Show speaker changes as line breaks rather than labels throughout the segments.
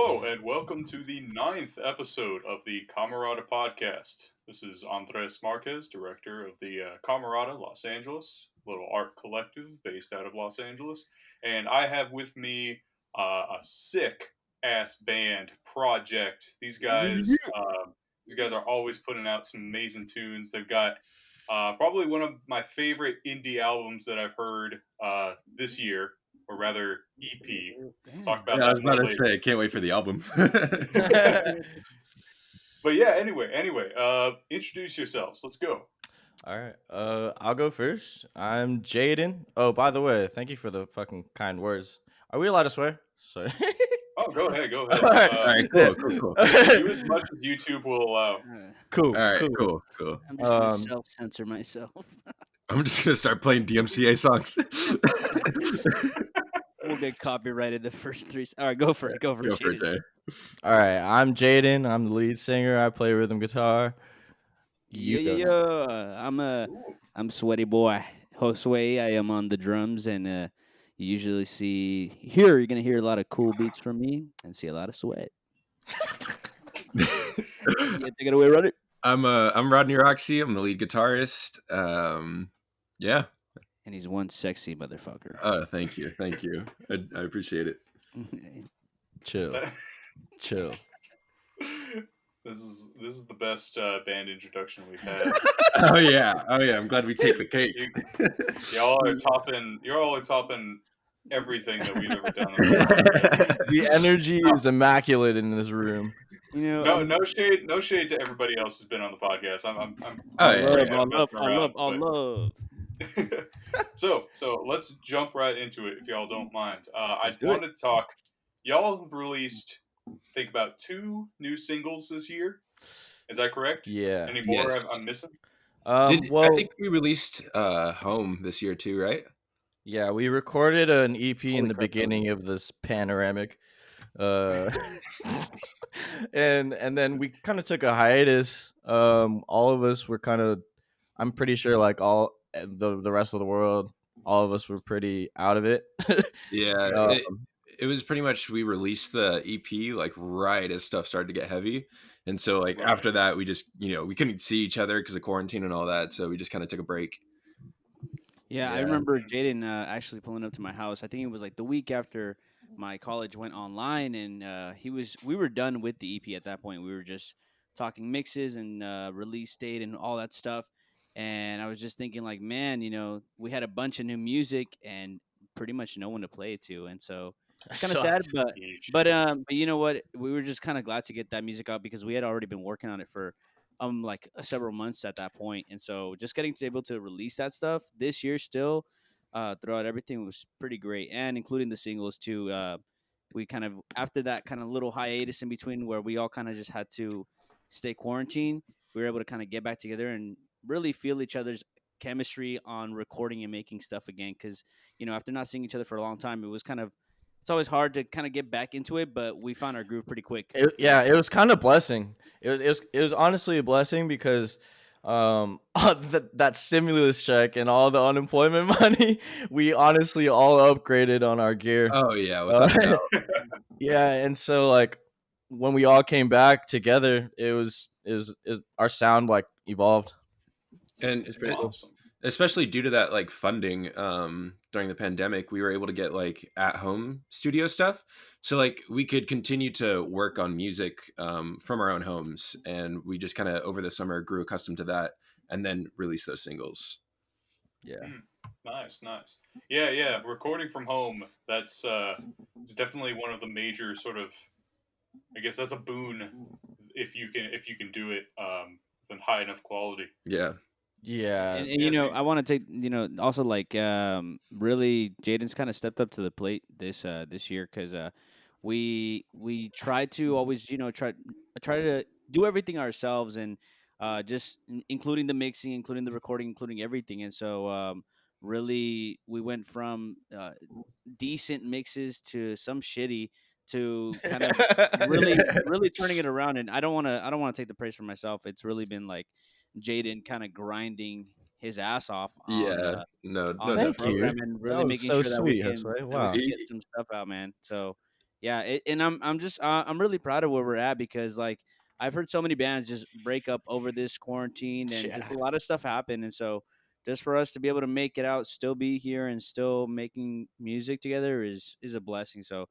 Hello, and welcome to the 9th episode of the CameraataCast. This is Andres Marquez, director of the Camerata Los Angeles, little art collective based out of Los Angeles. And I have with me a sick-ass band project. These guys are always putting out some amazing tunes. They've got probably one of my favorite indie albums that I've heard this year, or rather EP. Talk about
Yeah, I was
that more
about to
later.
say, I can't wait for the album.
But yeah, anyway, introduce yourselves. Let's go.
All right. I'll go first. I'm Jaden. Oh, by the way, thank you for the fucking kind words. Are we allowed to swear? Sorry.
Oh, go ahead.
All right.
All right, cool.
Do as much as YouTube will allow.
Cool.
All right,
cool.
cool.
I'm just gonna self-censor myself.
I'm just gonna start playing DMCA songs.
We'll get copyrighted the first three. All right, go for it. Go for
Go
it.
for it,
Jaden.
Jay.
All right. I'm Jaden. I'm the lead singer. I play rhythm guitar.
I'm sweaty boy Josue. I am on the drums, and you usually you're gonna hear a lot of cool beats from me and see a lot of sweat. Yeah, take it away, Rodney.
I'm Rodney Roxy. I'm the lead guitarist. Yeah.
And he's one sexy motherfucker.
Thank you. I appreciate it.
Chill.
This is the best band introduction we've had.
Oh yeah. I'm glad we take the cake.
Y'all are topping everything that we've ever done.
The energy is immaculate in this room.
You know,
No shade to everybody else who's been on the podcast.
I love.
So let's jump right into it if y'all don't mind. I
Let's do
wanted to talk. Y'all have released, I think, about 2 new singles this year. Is that correct?
Yeah.
Any more
Yes.
I'm missing?
I think we released Home this year too, right?
Yeah, we recorded an EP in the
crap.
beginning of this panoramic. And then we kind of took a hiatus. All of us were kind of, I'm pretty sure like all the rest of the world, all of us were pretty out of it.
Yeah. It was pretty much, we released the EP like right as stuff started to get heavy. And so like
Right.
after that, we just, we couldn't see each other because of quarantine and all that. So we just kind of took a break.
Yeah, I
Yeah.
remember Jaden actually pulling up to my house. I think it was like the week after my college went online, and we were done with the EP at that point. We were just talking mixes and release date and all that stuff. And I was just thinking, like, man, we had a bunch of new music and pretty much no one to play it to, and so it's kind of sad. But you know what? We were just kind of glad to get that music out because we had already been working on it for like several months at that point, and so just getting to able to release that stuff this year still throughout everything was pretty great, and including the singles too. We kind of, after that kind of little hiatus in between where we all kind of just had to stay quarantined, we were able to kind of get back together and really feel each other's chemistry on recording and making stuff again, because after not seeing each other for a long time, it's always hard to kind of get back into it, but we found our groove pretty quick.
It was kind of blessing. It was honestly a blessing because that stimulus check and all the unemployment money, we honestly all upgraded on our gear.
Oh yeah. Without a doubt.
Yeah, and so like when we all came back together, it was our sound like evolved.
And
It's pretty cool.
Awesome.
especially due to that like funding during the pandemic, we were able to get like at home studio stuff, so like we could continue to work on music from our own homes, and we just kind of over the summer grew accustomed to that and then released those singles.
Yeah.
Nice. Yeah. Recording from home, that's is definitely one of the major sort of, I guess that's a boon if you can do it with high enough quality.
Yeah.
Yeah.
And I want to take also like really Jaden's kind of stepped up to the plate this year, because we try to always try to do everything ourselves, and just including the mixing, including the recording, including everything. And so really we went from decent mixes to some shitty to kind of really turning it around. And I don't want to take the praise for myself. It's really been like Jaden kind of grinding his ass off on,
Yeah. No.
on the
Thank you.
program and really
That was
making
so
sure that we
sweet,
can,
Josue.
that
Wow.
we can get some stuff out, man. So Yeah, and I'm really proud of where we're at because like I've heard so many bands just break up over this quarantine and just
Yeah.
a lot of stuff happen, and so just for us to be able to make it out, still be here, and still making music together is a blessing. So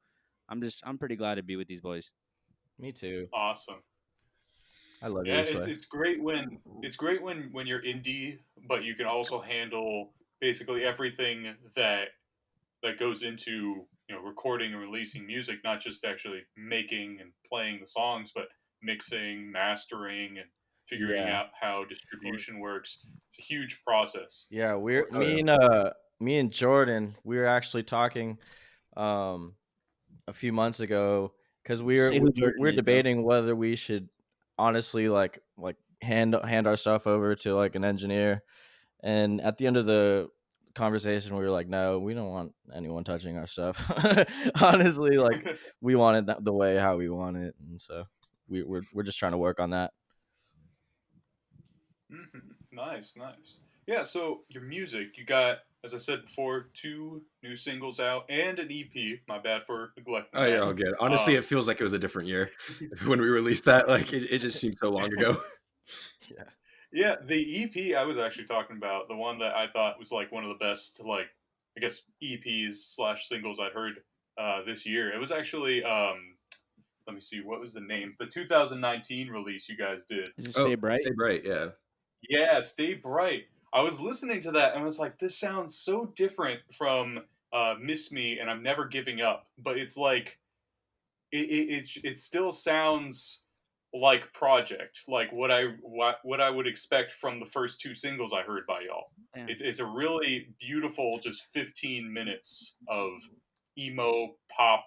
I'm pretty glad to be with these boys.
Me too.
Awesome.
I love
Yeah,
you, Sway.
it's great when you're indie, but you can also handle basically everything that goes into recording and releasing music, not just actually making and playing the songs, but mixing, mastering, and figuring
Yeah.
out how distribution works. It's a huge process.
Yeah,
Of
we're
course.
Oh yeah.
me and Jordan, we were actually talking um a few months ago because
Say who Jordan
we're
is, bro.
debating whether we should honestly like hand our stuff over to like an engineer. And at the end of the conversation, we were like, no, we don't want anyone touching our stuff. Honestly, like we want it the way how we want it, and so we're just trying to work on that.
Nice, nice. Yeah, so your music, you got, as I said before, 2 new singles out and an EP. My bad for neglecting
Oh, you're
that.
all good. Honestly, it feels like it was a different year when we released that. Like it just seemed so long ago.
Yeah.
Yeah, the EP I was actually talking about, the one that I thought was like one of the best, like I guess EPs slash singles I'd heard this year. It was actually, let me see, what was the name? The 2019 release you guys did.
Is it
Oh,
Stay Bright?
Stay Bright, yeah.
Yeah, Stay Bright. I was listening to that and was like, this sounds so different from Miss Me and I'm Never Giving Up, but it's like it still sounds like Project, like what I would expect from the first 2 singles I heard by y'all.
Yeah.
It's a really beautiful, just 15 minutes of emo pop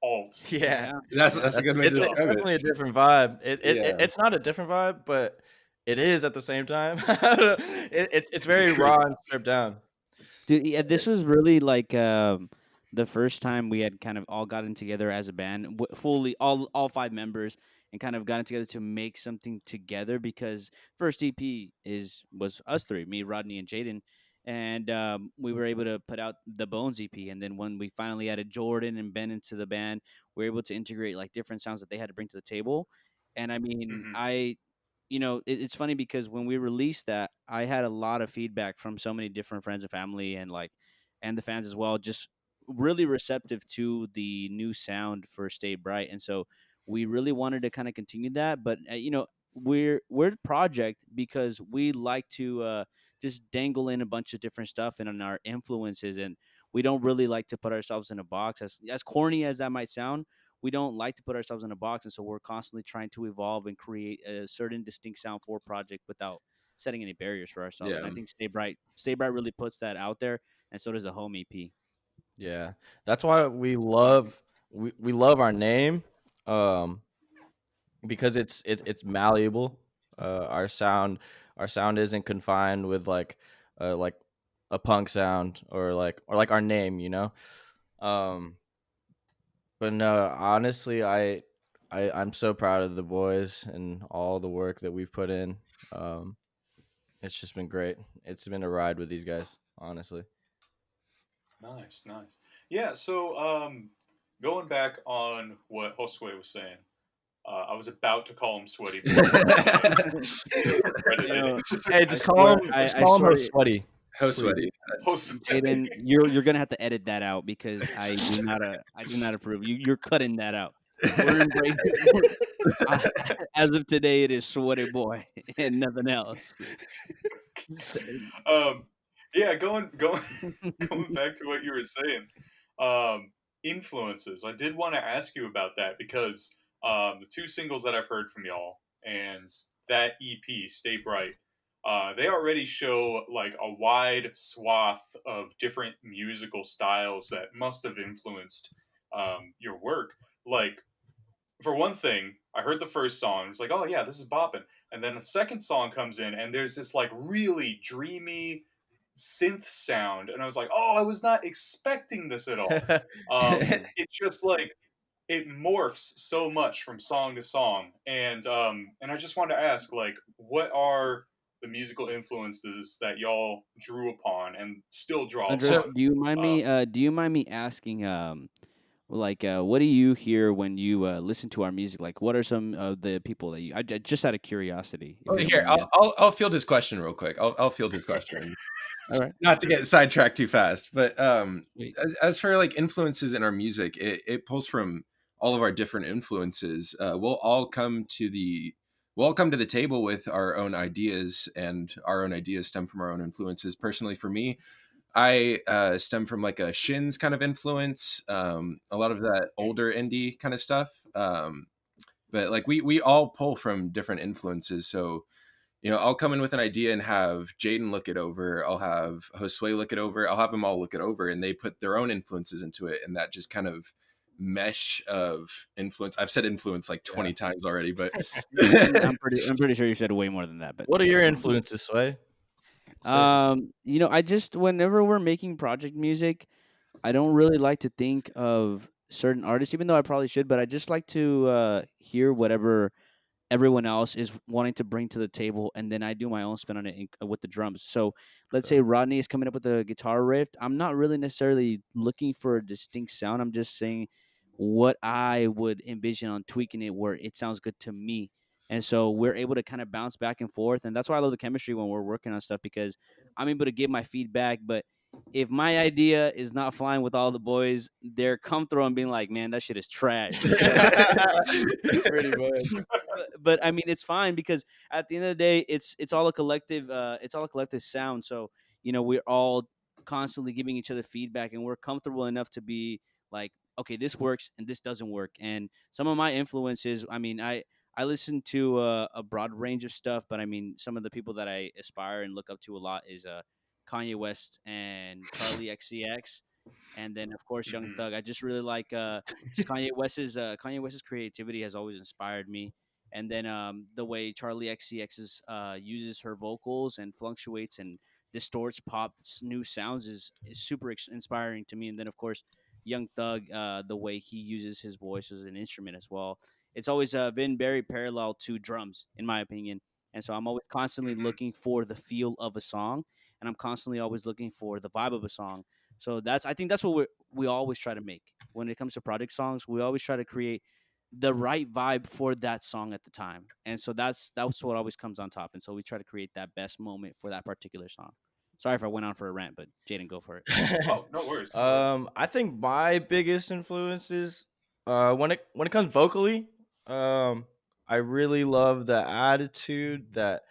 alt.
Yeah.
Yeah.
That's a good way to
It's
describe it.
definitely a different vibe.
Yeah.
It's not a different vibe, but it is at the same time. It's very
Agree.
raw and stripped down.
Dude, yeah, this was really like the first time we had kind of all gotten together as a band, fully all 5 members, and kind of gotten together to make something together. Because first EP was us three, me, Rodney, and Jaden, and we were able to put out the Bones EP. And then when we finally added Jordan and Ben into the band, we were able to integrate like different sounds that they had to bring to the table. And I mean,
Hmm.
it's funny because when we released that, I had a lot of feedback from so many different friends and family and the fans as well, just really receptive to the new sound for Stay Bright. And so we really wanted to kind of continue that, but we're project because we like to just dangle in a bunch of different stuff and on our influences, and we don't really like to put ourselves in a box. As corny as that might sound, we don't like to put ourselves in a box, and so we're constantly trying to evolve and create a certain distinct sound for project without setting any barriers for ourselves. And
Yeah.
I think Stay Bright really puts that out there, and so does the home EP.
Yeah. That's why we love our name. Um because it's malleable. Our sound isn't confined with like a punk sound or like our name, you know. Um, but no, honestly, I'm so proud of the boys and all the work that we've put in. Um, it's just been great. It's been a ride with these guys, honestly.
Nice, nice. Yeah, so going back on what Josue was saying, I was about to call him Sweaty Boy.
You know,
Hey,
I swear, I
call him
swear,
her sweaty.
How
Please.
sweaty.
Josue.
Jaden, you're gonna have to edit that out because I do not approve. You're cutting that out. We're embracing. As of today, it is Sweaty Boy and nothing else.
um, yeah, going back to what you were saying, influences. I did want to ask you about that because the 2 singles that I've heard from y'all and that EP, Stay Bright, they already show like a wide swath of different musical styles that must have influenced your work. Like for one thing, I heard the first song. It's like, oh yeah, this is bopping. And then the second song comes in, and there's this like really dreamy synth sound, and I was like, oh, I was not expecting this at all. It's just like it morphs so much from song to song, and I just wanted to ask, like, what are the musical influences that y'all drew upon and still draw
Andres,
upon?
do you mind
Um,
me? Do you mind me asking? Like, what do you hear when you listen to our music? Like, what are some of the people that just out of curiosity, if
Oh,
you don't
here,
mind me asking?
I'll field his question real quick. I'll field his question.
All right.
Not to get sidetracked too fast, but
Wait.
as for like influences in our music, it pulls from all of our different influences. We'll all come to the table with our own ideas, and our own ideas stem from our own influences. Personally, for me, I stem from like a Shins kind of influence, a lot of that older indie kind of stuff. But like we all pull from different influences, so I'll come in with an idea and have Jaden look it over. I'll have Josue look it over. I'll have them all look it over, and they put their own influences into it, and that just kind of mesh of influence. I've said influence like 20 times already, but
I'm pretty sure you said way more than that. But
What are your influences, Sway?
I just whenever we're making project music, I don't really like to think of certain artists, even though I probably should. But I just like to hear whatever everyone else is wanting to bring to the table, and then I do my own spin on it with the drums. So let's say Rodney is coming up with a guitar riff. I'm not really necessarily looking for a distinct sound. I'm just saying what I would envision on tweaking it where it sounds good to me. And so we're able to kind of bounce back and forth. And that's why I love the chemistry when we're working on stuff, because I'm able to give my feedback. But if my idea is not flying with all the boys, they're comfortable and being like, man, that shit is trash.
Pretty much.
But I mean, it's fine, because at the end of the day, it's all a collective. It's all a collective sound. So we're all constantly giving each other feedback, and we're comfortable enough to be like, okay, this works and this doesn't work. And some of my influences, I mean, I listen to a broad range of stuff, but I mean, some of the people that I aspire and look up to a lot is Kanye West and Charlie XCX. And then of course Young Thug. I just really like just Kanye West's creativity has always inspired me. And then the way Charlie XCX uses her vocals and fluctuates and distorts pop's new sounds is super inspiring to me. And then of course Young Thug, the way he uses his voice as an instrument as well. It's always been very parallel to drums, in my opinion. And so I'm always constantly looking for the feel of a song, and I'm constantly always looking for the vibe of a song. So I think that's what we always try to make when it comes to project songs. We always try to create the right vibe for that song at the time, and so that's what always comes on top. And so we try to create that best moment for that particular song. Sorry if I went on for a rant, but Jaden, go for it.
Oh, no worries.
I think my biggest influences, when it comes vocally, I really love the attitude that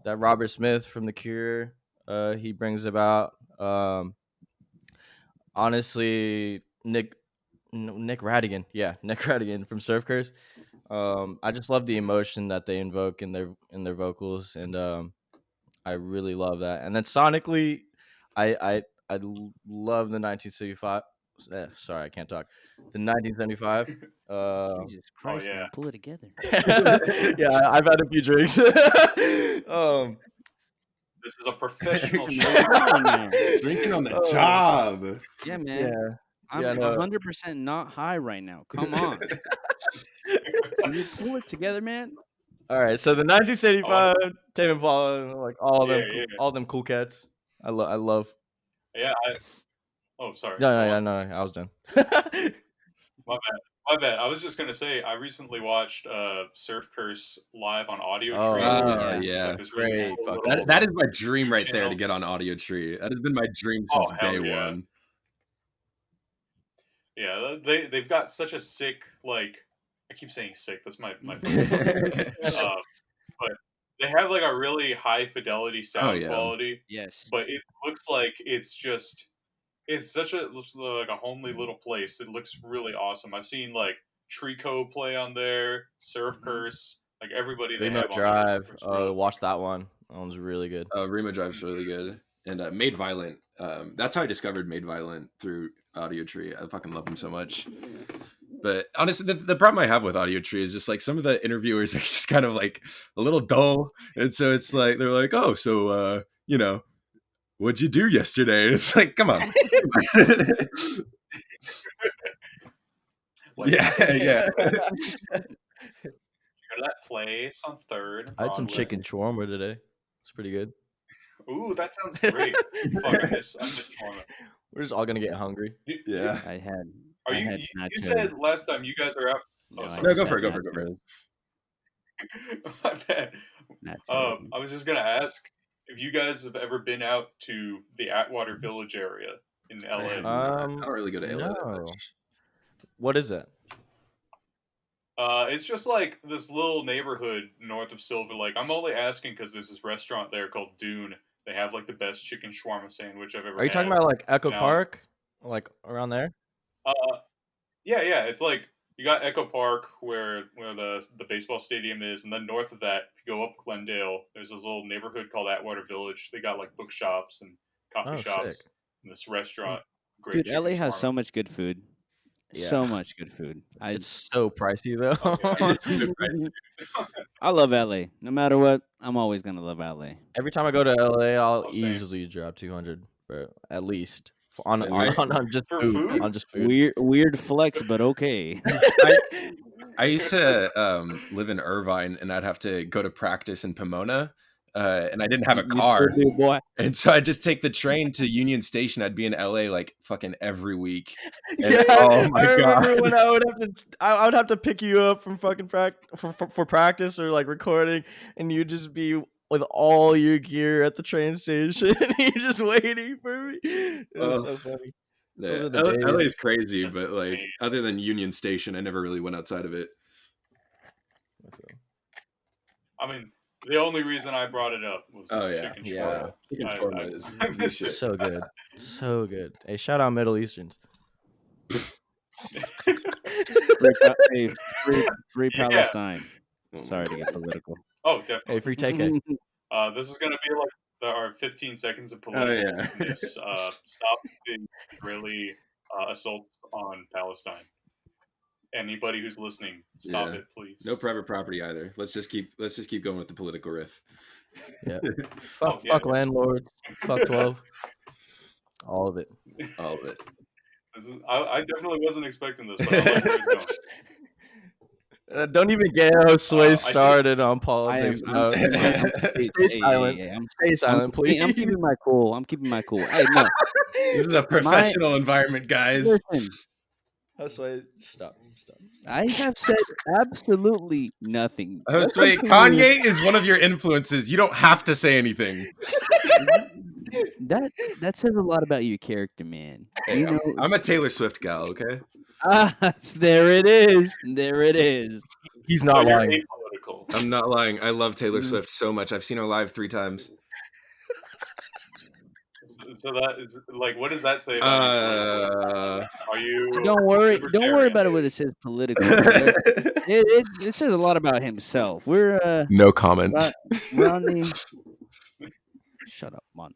Robert Smith from The Cure, he brings about. Honestly, Nick Radigan, Nick Radigan from Surf Curse. I just love the emotion that they invoke in their vocals, and I really love that. And then sonically, love the 1975. Sorry, I can't talk. The 1975.
Jesus Christ, man, pull it together.
Yeah, I've had a few drinks.
This is a professional show.
Drinking on the job.
Yeah, man.
Yeah.
I'm 100% not high right now. Come on. Can you pull it together, man?
All right, so the 1975, Tame Impala, like all them cool cats. I love.
Yeah. Oh, sorry.
No, I was done.
My bad. I was just gonna say I recently watched Surf Curse live on Audio Tree.
Yeah.
It's like this really cool
That is my dream right there,
channel.
to get on Audio Tree. That has been my dream since day one.
Yeah, they've got such a sick, like, I keep saying sick. That's my favorite. But they have like a really high fidelity sound quality.
Yes.
But it looks like it's such a like a homely little place. It looks really awesome. I've seen like Trico play on there, Surf Curse, like everybody they
Remo
have
Drive.
on there.
Watch that one. That one's really good.
Remo Drive's really good. And Made Violent. That's how I discovered Made Violent, through Audio Tree. I fucking love them so much. But honestly, the problem I have with Audio Tree is just like some of the interviewers are just kind of like a little dull. And so it's like, they're like, oh, so, what'd you do yesterday? And it's like, come on. Yeah.
You got that place on 3rd.
I had some chicken shawarma today. It's pretty good.
Ooh, that sounds great. Fuck, I miss shawarma.
We're just all gonna get hungry.
Yeah.
I had.
Are
I
you?
had
You
nachos.
said last time you guys are out.
No,
Oh,
I
sorry.
No,
just
go for
had
it. Go for it. Go for
nachos.
it.
My bad.
Nachos.
I was just gonna ask if you guys have ever been out to the Atwater Village area in
I have
LA.
not. I don't really go to LA that
No.
much.
What is it?
It's just like this little neighborhood north of Silver Lake. I'm only asking because there's this restaurant there called Dune. They have like the best chicken shawarma sandwich I've ever
Are you talking
had.
about like Echo
Now,
Park, like around there?
uh, yeah. It's like you got Echo Park where the baseball stadium is, and then north of that, if you go up Glendale, there's this little neighborhood called Atwater Village. They got like bookshops and coffee
Oh, sick.
shops and this restaurant. Great
Dude,
chicken
LA has
shawarma.
so much good food.
Yeah.
So much good food.
It's so pricey though.
Oh, yeah.
It's really pricey.
I love LA. No matter what, I'm always gonna love LA.
Every time I go to LA, I'll
Oh, same.
easily drop 200, bro, at least on
Right.
on just
For
food.
food?
On just food.
Weird flex, but okay.
I used to live in Irvine, and I'd have to go to practice in Pomona, and I didn't have a
You still
car,
do, boy.
and so I'd just take the train to Union Station. I'd be in LA like fucking every week. And,
Yeah,
oh my
I remember
god!
when I would have to pick you up from fucking for practice or like recording, and you'd just be with all your gear at the train station. You're just waiting for me. It was so funny. Those are the
LA
days.
is crazy,
That's
but like
insane.
other than Union Station, I never really went outside of it.
I mean, the only reason I brought it up was
Oh yeah,
chicken
Yeah.
shawarma.
Chicken
I-
shawarma
I-
is
I
the
miss
shit.
it.
So good, so good. Hey, shout out Middle Easterns.
Free
Yeah.
Palestine.
Oh my
Sorry to
God.
get political.
Oh, definitely.
Hey, free TK.
This is gonna be like our 15 seconds of
Oh
political.
yeah.
Stop the Israeli assaults on Palestine. Anybody who's listening, stop
Yeah.
it, please.
No private property either. Let's just keep going with the political riff.
Yeah.
Oh, yeah.
Fuck landlords. Fuck 12. All of it.
All of it.
I definitely wasn't expecting this, but I like where it's going.
Don't even get Josue
I
started on
I am.
politics.
I'm,
No. Stay silent. Stay silent, please.
I'm keeping my cool. I'm keeping my cool. Hey, no.
This is a professional environment, guys.
Listen,
Josue, stop.
I have said absolutely nothing.
Josue, Kanye is one of your influences. You don't have to say anything.
That says a lot about your character, man.
Hey,
You know,
I'm a Taylor Swift gal, okay?
there it is. There it is.
He's
So
not
you're
lying.
apolitical.
I'm not lying. I love Taylor Swift so much. I've seen her live 3 times.
So that is like, what does that say? About are you?
Don't worry
libertarian?
about it when it says political. It says a lot about himself. We're
No comment.
we're on the. Shut up, man.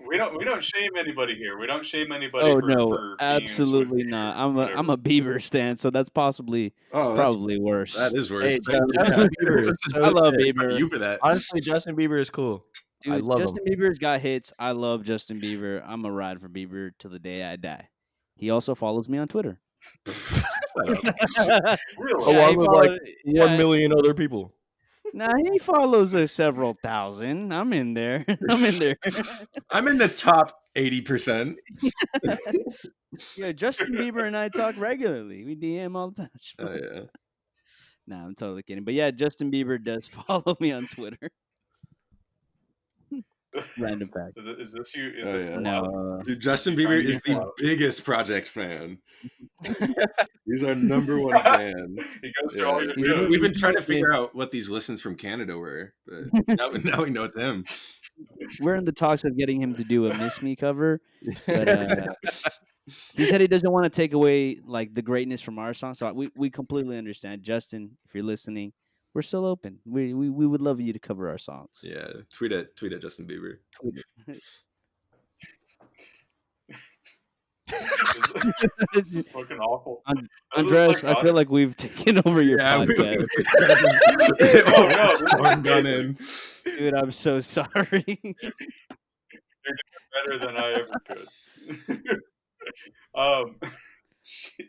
We don't shame anybody here. We don't shame anybody.
Oh
for
no,
being
absolutely
Swiftie
not.
or
I'm a Bieber stan, so that's probably probably worse.
That is worse.
Hey,
Thank you.
Justin Bieber is so
I love
sick.
Bieber.
You for that.
Honestly, Justin Bieber is cool.
Dude,
I love
Justin Bieber's got hits. I love Justin Bieber. I'm a ride for Bieber till the day I die. He also follows me on Twitter.
Really?
Along
he
with
follows-
like
yeah.
1 million other people.
Nah, he follows several thousand. I'm in there. I'm in there.
I'm in the top 80%.
Yeah, Justin Bieber and I talk regularly. We DM all the time.
Oh yeah.
Nah, I'm totally kidding. But yeah, Justin Bieber does follow me on Twitter. Random fact.
Is this you? Is
Oh,
this
yeah.
the
No.
Dude, Justin
You're
Bieber
trying to
is
get
the
clout.
biggest Project fan. He's our number one fan.
He goes to all your
He's
shows.
doing-
We've been trying to figure out what these listens from Canada were, but now we know it's him.
We're in the talks of getting him to do a Miss Me cover. But he said he doesn't want to take away like the greatness from our song. So we completely understand. Justin, if you're listening, we're still open. We would love you to cover our songs.
Yeah, tweet at Justin Bieber.
Tweet it.
This is fucking awful. This is
Andres, I feel
psychotic.
like we've taken over your podcast.
Oh, no.
Storm gun in.
Dude, I'm so sorry.
Better than I ever could. Shit.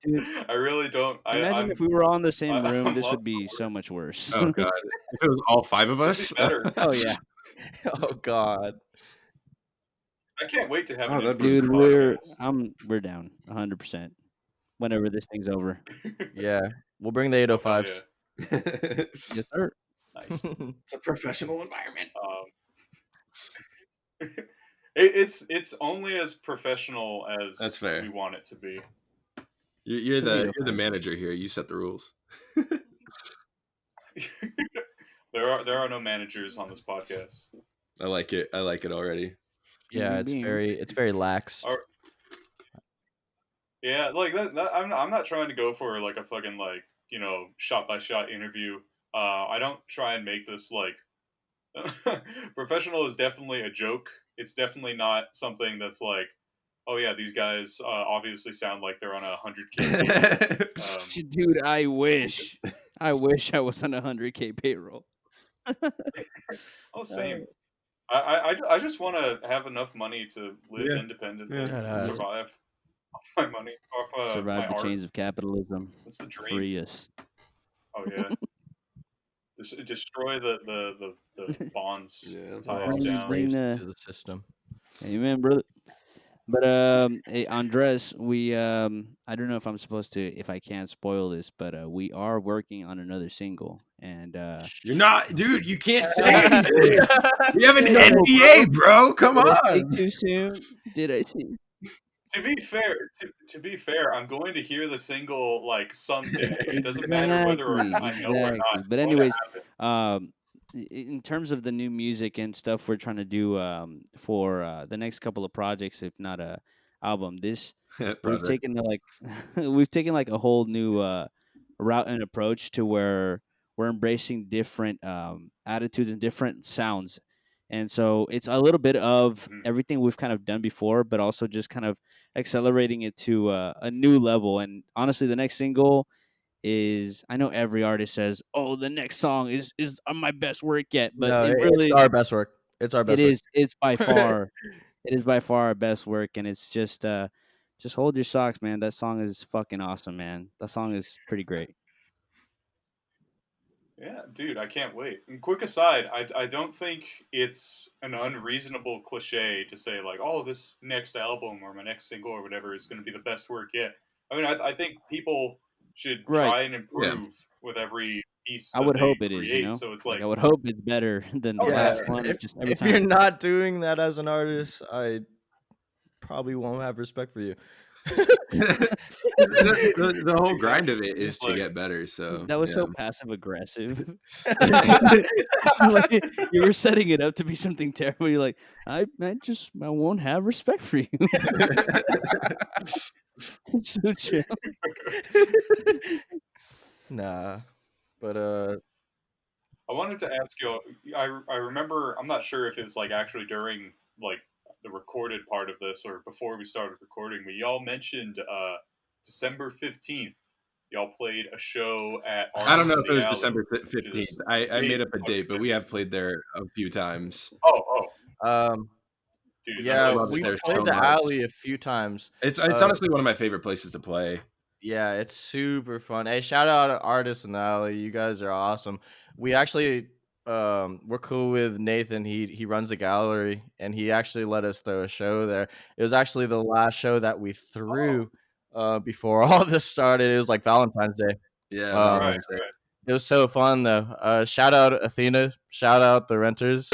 Dude,
I really don't.
Imagine
I'm
if we were all in the same
I'm
room, this
lost
would be
for
so much worse.
Oh god, if it was all 5 of us.
better.
Oh yeah.
Oh God.
I can't wait to have
Oh,
an
that'd be
in-person
Dude,
podcast.
we're down 100%. Whenever this thing's over.
Yeah, we'll bring the
Oh, hell
805s.
yeah.
Yes, sir.
Nice.
It's a professional environment.
It's only as professional
That's
as
fair.
we want it to be.
You're
Should be
the
fine.
manager here. You set the rules.
There are no managers on this podcast.
I like it. I like it already.
Yeah, it's very lax.
Or- yeah, like that I'm not trying to go for like a fucking like, you know, shot by shot interview. I don't try and make this like professional is definitely a joke. It's definitely not something that's like, oh yeah, these guys obviously sound like they're on 100K.
Dude, I wish I was on 100K payroll.
Oh, same. I just want to have enough money to live
Yeah.
independently,
Yeah.
and survive off my money, off
Survive
my
the
art.
chains of capitalism.
That's the dream.
Free us.
Oh yeah. Destroy the bonds,
Yeah.
tie us
Bring-
down.
bring-
Slaves to the system.
Amen, brother. But hey, Andres, we I don't know if I'm supposed to, if I can spoil this, but we are working on another single, and
You're not, dude. You can't say anything. We have an
No,
NDA, bro. Come
did I
on.
speak too soon? Did I see?
To be fair, I'm going to hear the single like someday. It doesn't matter whether or not I know or not. It's
But
going to
anyways,
happen.
in terms of the new music and stuff we're trying to do for the next couple of projects, if not a album, we've taken we've taken like a whole new route and approach to where we're embracing different attitudes and different sounds. And so it's a little bit of
Mhm.
everything we've kind of done before, but also just kind of accelerating it to a new level. And honestly, the next single is, I know every artist says, "Oh, the next song is my best work yet," but
No,
it
it's
really
our best work. It's our best work.
it's by far it is by far our best work, and it's just hold your socks, man. That song is fucking awesome, man. That song is pretty great.
Yeah, dude, I can't wait. And quick aside, I don't think it's an unreasonable cliche to say like, oh, this next album or my next single or whatever is going to be the best work yet. I mean, I think people should
Right.
try and improve with every piece.
I
that
would
they
hope it
create.
is, you know.
So it's
like
like,
I would hope it's better than the
Oh, yeah.
last one. Just every
If
time.
you're not doing that as an artist, I probably won't have respect for you.
the whole grind of it is to
Like-
get better. So
That was
yeah.
so passive aggressive. Like, you were setting it up to be something terrible. You're like, I won't have respect for you. So chill.
Nah, but
I wanted to ask you. I remember. I'm not sure if it's like actually during like the recorded part of this or before we started recording, but y'all mentioned December 15th. Y'all played a show at.
I don't know
Artists
if it was
in the
December
Alley,
15th.
which is
I made up a
amazing.
date, but we have played there a few times.
Oh, dude,
yeah,
that place
we
is
there
played
so
the
much.
alley a few times.
It's honestly one of my favorite places to play.
Yeah, it's super fun. Hey, shout out to Artists in the Alley. You guys are awesome. We actually we're cool with Nathan. He runs the gallery, and he actually let us throw a show there. It was actually the last show that we threw before all this started. It was like Valentine's Day.
Yeah,
right.
It was so fun though. Shout out Athena. Shout out the renters.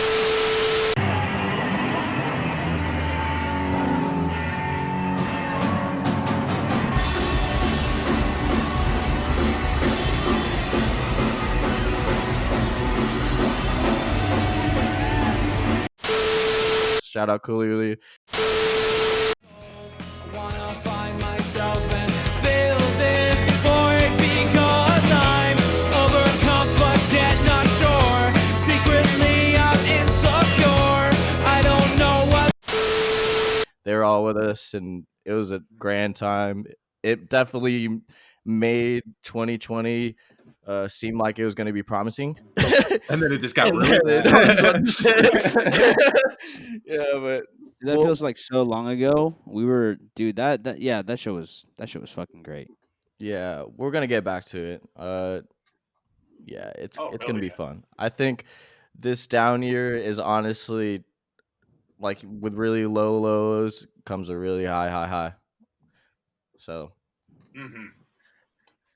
Shout out Cooley.
Wanna find myself and feel this euphoric because I'm overcome but yet not sure. Secretly I'm insecure. I don't know what.
They were all with us, and it was a grand time. It definitely made 2020 seem like it was going to be promising.
and then it just got
And
ruined.
then yeah, but
That
Well-
feels like so long ago. We were, dude. That show was fucking great.
yeah, we're gonna get back to it. Yeah, it's
Oh,
gonna
hell
be
yeah.
fun. I think this down year is honestly like with really low lows comes a really high. So
Mm-hmm.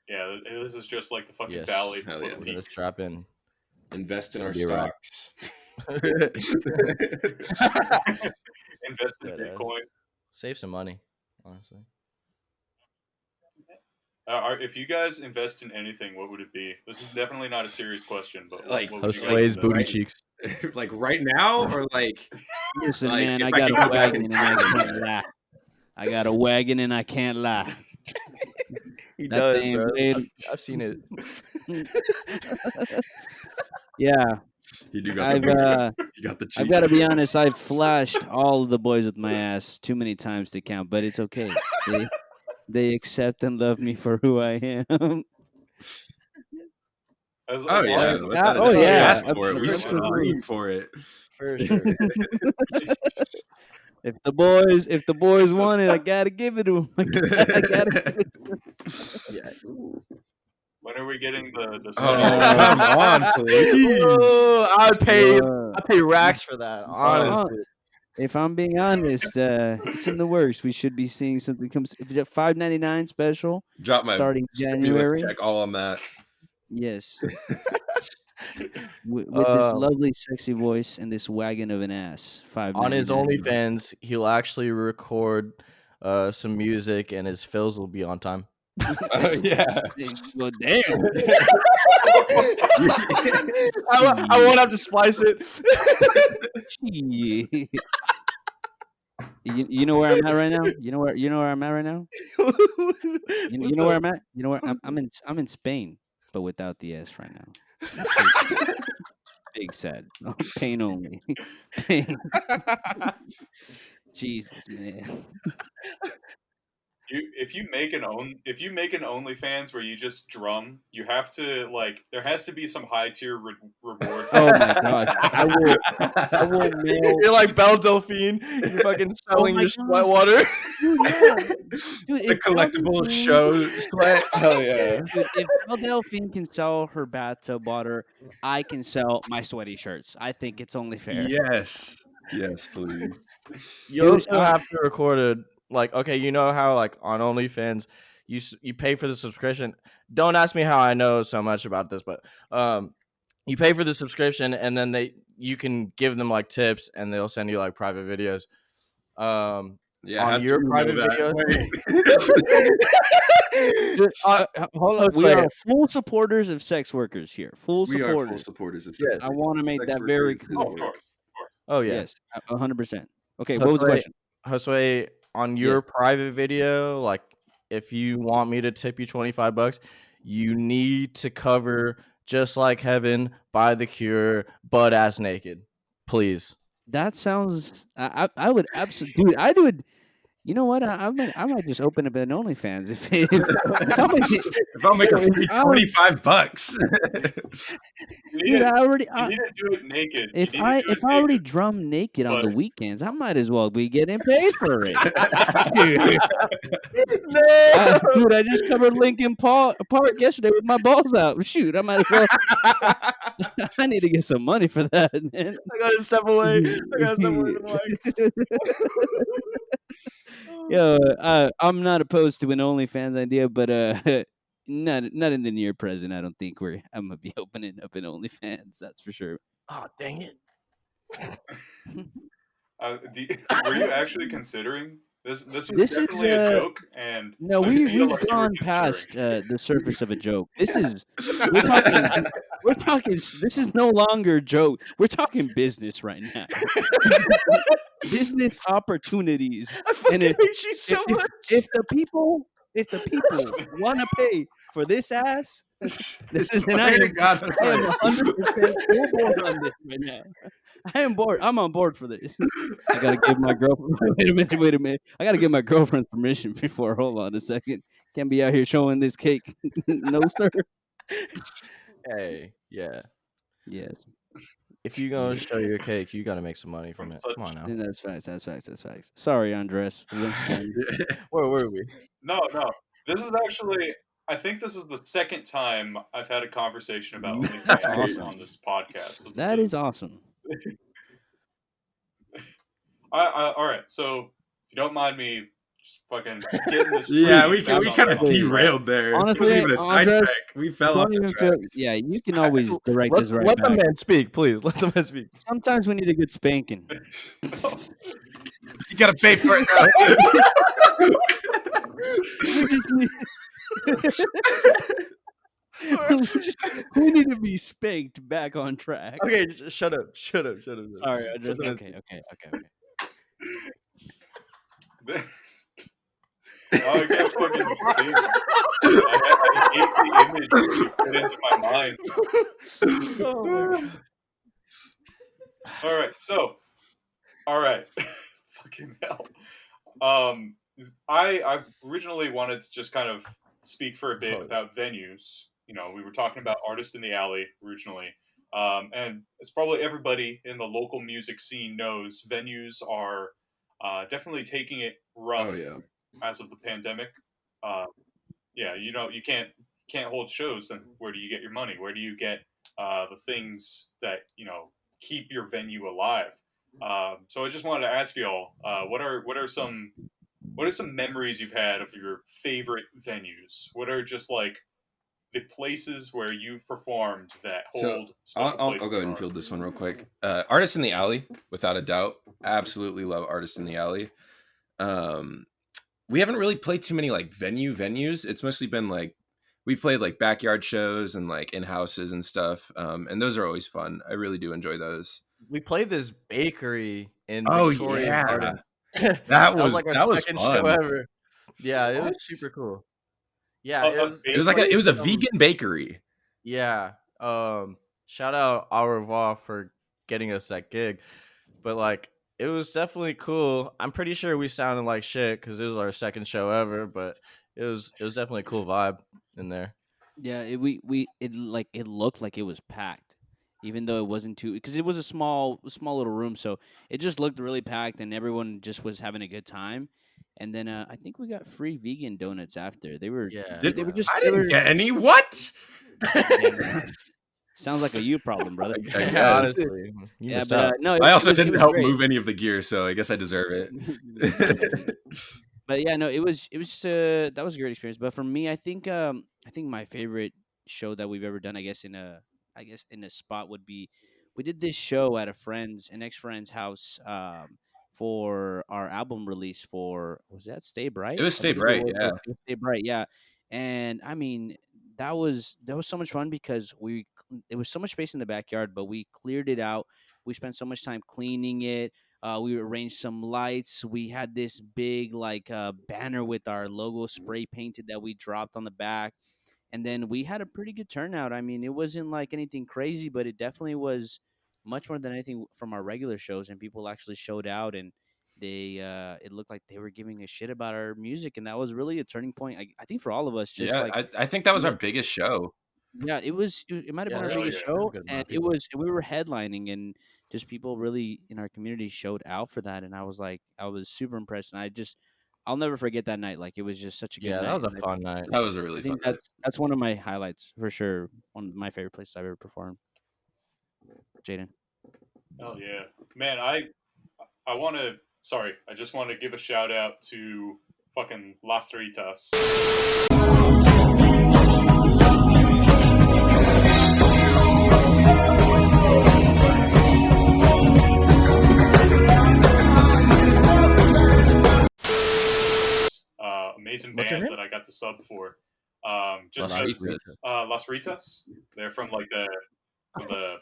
Yeah, this is just like the fucking
yes,
valley
Hell
before
yeah.
the
we're
peak.
gonna strap in.
Invest in
Gonna
our
be right.
stocks.
Invest in
Dead ass.
Bitcoin.
Save some money, honestly.
If you guys invest in anything, what would it be? This is definitely not a serious question, but
Like,
what would you guys
Josue's
invest
booty
in?
cheeks.
Like right now, or like
Listen,
like,
man,
if
I
I
got
could
a
go back in
wagon and I
time.
can't lie. I got a wagon and I can't lie.
He
That
does,
thing,
bro.
dude.
I've seen it.
Yeah,
You do got
I've
the you got the cheeks.
I've got to be honest. I've flashed all of the boys with my ass too many times to count, but it's okay. They accept and love me for who I am.
As
Oh
long
yeah,
as
that's
that's
not
oh,
we
yeah,
asked for it. We
absolutely.
scream for it.
For sure.
If the boys want it, I gotta give it to them. I gotta give it to them.
Yeah.
when are we getting the
Oh, come on, please.
Oh, I'd pay
Uh,
racks for that. Honestly.
If I'm being honest, it's in the works. We should be seeing something come. $5.99 special
Drop my
starting
stimulus
January.
check all on that.
Yes, with this lovely, sexy voice and this wagon of an ass.
On his
$5.99.
OnlyFans, he'll actually record some music, and his fills will be on time.
Oh yeah.
Well, damn.
I won't have to splice it.
You know where I'm at right now? You know where I'm at right now? You know where I'm at? You know where I'm in Spain, but without the S right now. Big sad. Pain only. Pain. Jesus, man.
If you make an OnlyFans where you just drum, you have to there has to be some high tier reward.
Oh my gosh. I will mail.
You're like Belle Delphine. You're fucking selling your sweat water.
Dude, yeah. Dude,
The
if Belle
collectible
Delphine-
show sweat. Hell yeah.
Dude, if Belle Delphine can sell her bathtub water, I can sell my sweaty shirts. I think it's only fair.
Yes. Yes, please.
You also have to record it. Like, okay, you know how like on OnlyFans, you pay for the subscription. Don't ask me how I know so much about this, but you pay for the subscription, and then you can give them like tips, and they'll send you like private videos.
Yeah,
on your private videos.
Hold on. We are full supporters of sex workers here. Full
We are full
supporters.
supporters of
Yes.
sex.
I want to make
Sex
that very
workers is
clear.
work.
Oh yeah,
Yes, 100%. Okay, what was the
Josue,
question?
Josue, on your private video, like if you want me to tip you $25, you need to cover Just Like Heaven by The Cure, butt ass naked, please.
That sounds. I would absolutely, dude. I would. You know what? I might just open up an OnlyFans if
I'll make a free $25.
Dude, I already.
You need to do it naked.
If I already drum naked on the weekends, I might as well be getting paid for it. Dude, I just covered Lincoln Park yesterday with my balls out. Shoot, I might as well. I need to get some money for that, man.
I gotta step away.
Yo, I'm not opposed to an OnlyFans idea, but not in the near present. I don't think I'm gonna be opening up an OnlyFans. That's for sure.
Oh dang it!
Were you actually considering this? This was
This is,
definitely a joke, and
No,
I feel
we've
like you were
gone past the surface of a joke. This is we're talking. This is no longer a joke. We're talking business right now. Business opportunities. And if the people want to pay for this ass, then I am 100% full board on this right now. I am bored. I'm on board for this. I gotta give my girlfriend. Wait a minute. I gotta give my girlfriend's permission before. Hold on a second. Can't be out here showing this cake. No, sir.
Hey, yeah.
Yes.
If you're gonna show your cake, you gotta make some money from it. Come on now.
And that's facts. Sorry, Andres. Once again.
Where were we?
No. This is actually. I think this is the second time I've had a conversation about
That's
OnlyFans
awesome.
on this podcast. So
That is awesome.
All right. So if you don't mind me just fucking getting this.
Yeah,
train
we
back
kind of
on track.
derailed there. It wasn't
Honestly,
even a
Andres,
sidetrack. We fell off
don't
the
even feel.
tracks.
Yeah, you can always direct
Let,
this right
let the
back.
man speak, please. Let the man speak.
Sometimes we need a good spanking.
You gotta pay for it now.
we just need. we need to be spanked back on track.
Okay, shut up.
Sorry, Andres.
Let the man
Okay.
I can't fucking think. I hate the image that you put into my mind.
Oh my God.
All right. Fucking hell. I originally wanted to just kind of speak for a bit about venues. You know, we were talking about Artist in the Alley originally. And it's probably everybody in the local music scene knows venues are definitely taking it rough
Oh yeah.
as of the pandemic. Yeah, you know, you can't hold shows, then where do you get your money? Where do you get the things that, you know, keep your venue alive? So I just wanted to ask you all, what are some memories you've had of your favorite venues? What are just like the places where you've performed that hold special
I'll
place
go
in
ahead
your
and
heart?
field this one real quick. Artist in the Alley, without a doubt. Absolutely love Artist in the Alley. We haven't really played too many like venues. It's mostly been like we've played like backyard shows and like in houses and stuff. And those are always fun. I really do enjoy those.
We played this bakery in
Oh,
Victoria
yeah.
Garden.
That was
like our second show
fun.
ever. Yeah, it
What?
was super cool. Yeah,
It was like it was a vegan bakery.
Yeah. Shout out Au revoir for getting us that gig. But like it was definitely cool. I'm pretty sure we sounded like shit because it was our second show ever, but it was definitely a cool vibe in there.
Yeah, it looked like it was packed, even though it wasn't too, because it was a small little room, so it just looked really packed, and everyone just was having a good time. And then I think we got free vegan donuts after. They were
Yeah.
they were just
I
they
didn't
were,
get any. What?
yeah, sounds like a you problem, brother.
I
Yeah,
guess.
honestly. You
Yeah,
missed
but
out.
no,
I also
it
didn't
was
help
great.
move any of the gear, so I guess I deserve it.
But yeah, no, it was just that was a great experience. But for me, I think my favorite show that we've ever done, I guess in a spot would be, we did this show at an ex-friend's house for our album release for, was that Stay Bright?
It was
I
Stay
believe it
Bright, yeah.
it was Stay Bright, yeah. And I mean, that was so much fun because it was so much space in the backyard, but we cleared it out. We spent so much time cleaning it. We arranged some lights. We had this big banner with our logo spray painted that we dropped on the back, and then we had a pretty good turnout. I mean, it wasn't like anything crazy, but it definitely was much more than anything from our regular shows, and people actually showed out, and they it looked like they were giving a shit about our music, and that was really a turning point. I think for all of us, just
Yeah, I think that was our biggest show.
yeah, it might have been our
that
was
biggest
a
show,
good amount
and
of people.
we were headlining, and just people really in our community showed out for that, and I was super impressed, and I'll never forget that night. Like, it was just such a good
Yeah,
night.
that was a fun night.
That was a
I
really fun
think
night.
that's one of my highlights for sure. One of my favorite places I've ever performed. Jaden.
Oh yeah, man. I want to. Sorry, I just want to give a shout out to fucking Las Ritas. Amazing
What's her
band
name?
that I got to sub for. Just
Las
because
Ritas.
Las Ritas, they're from like the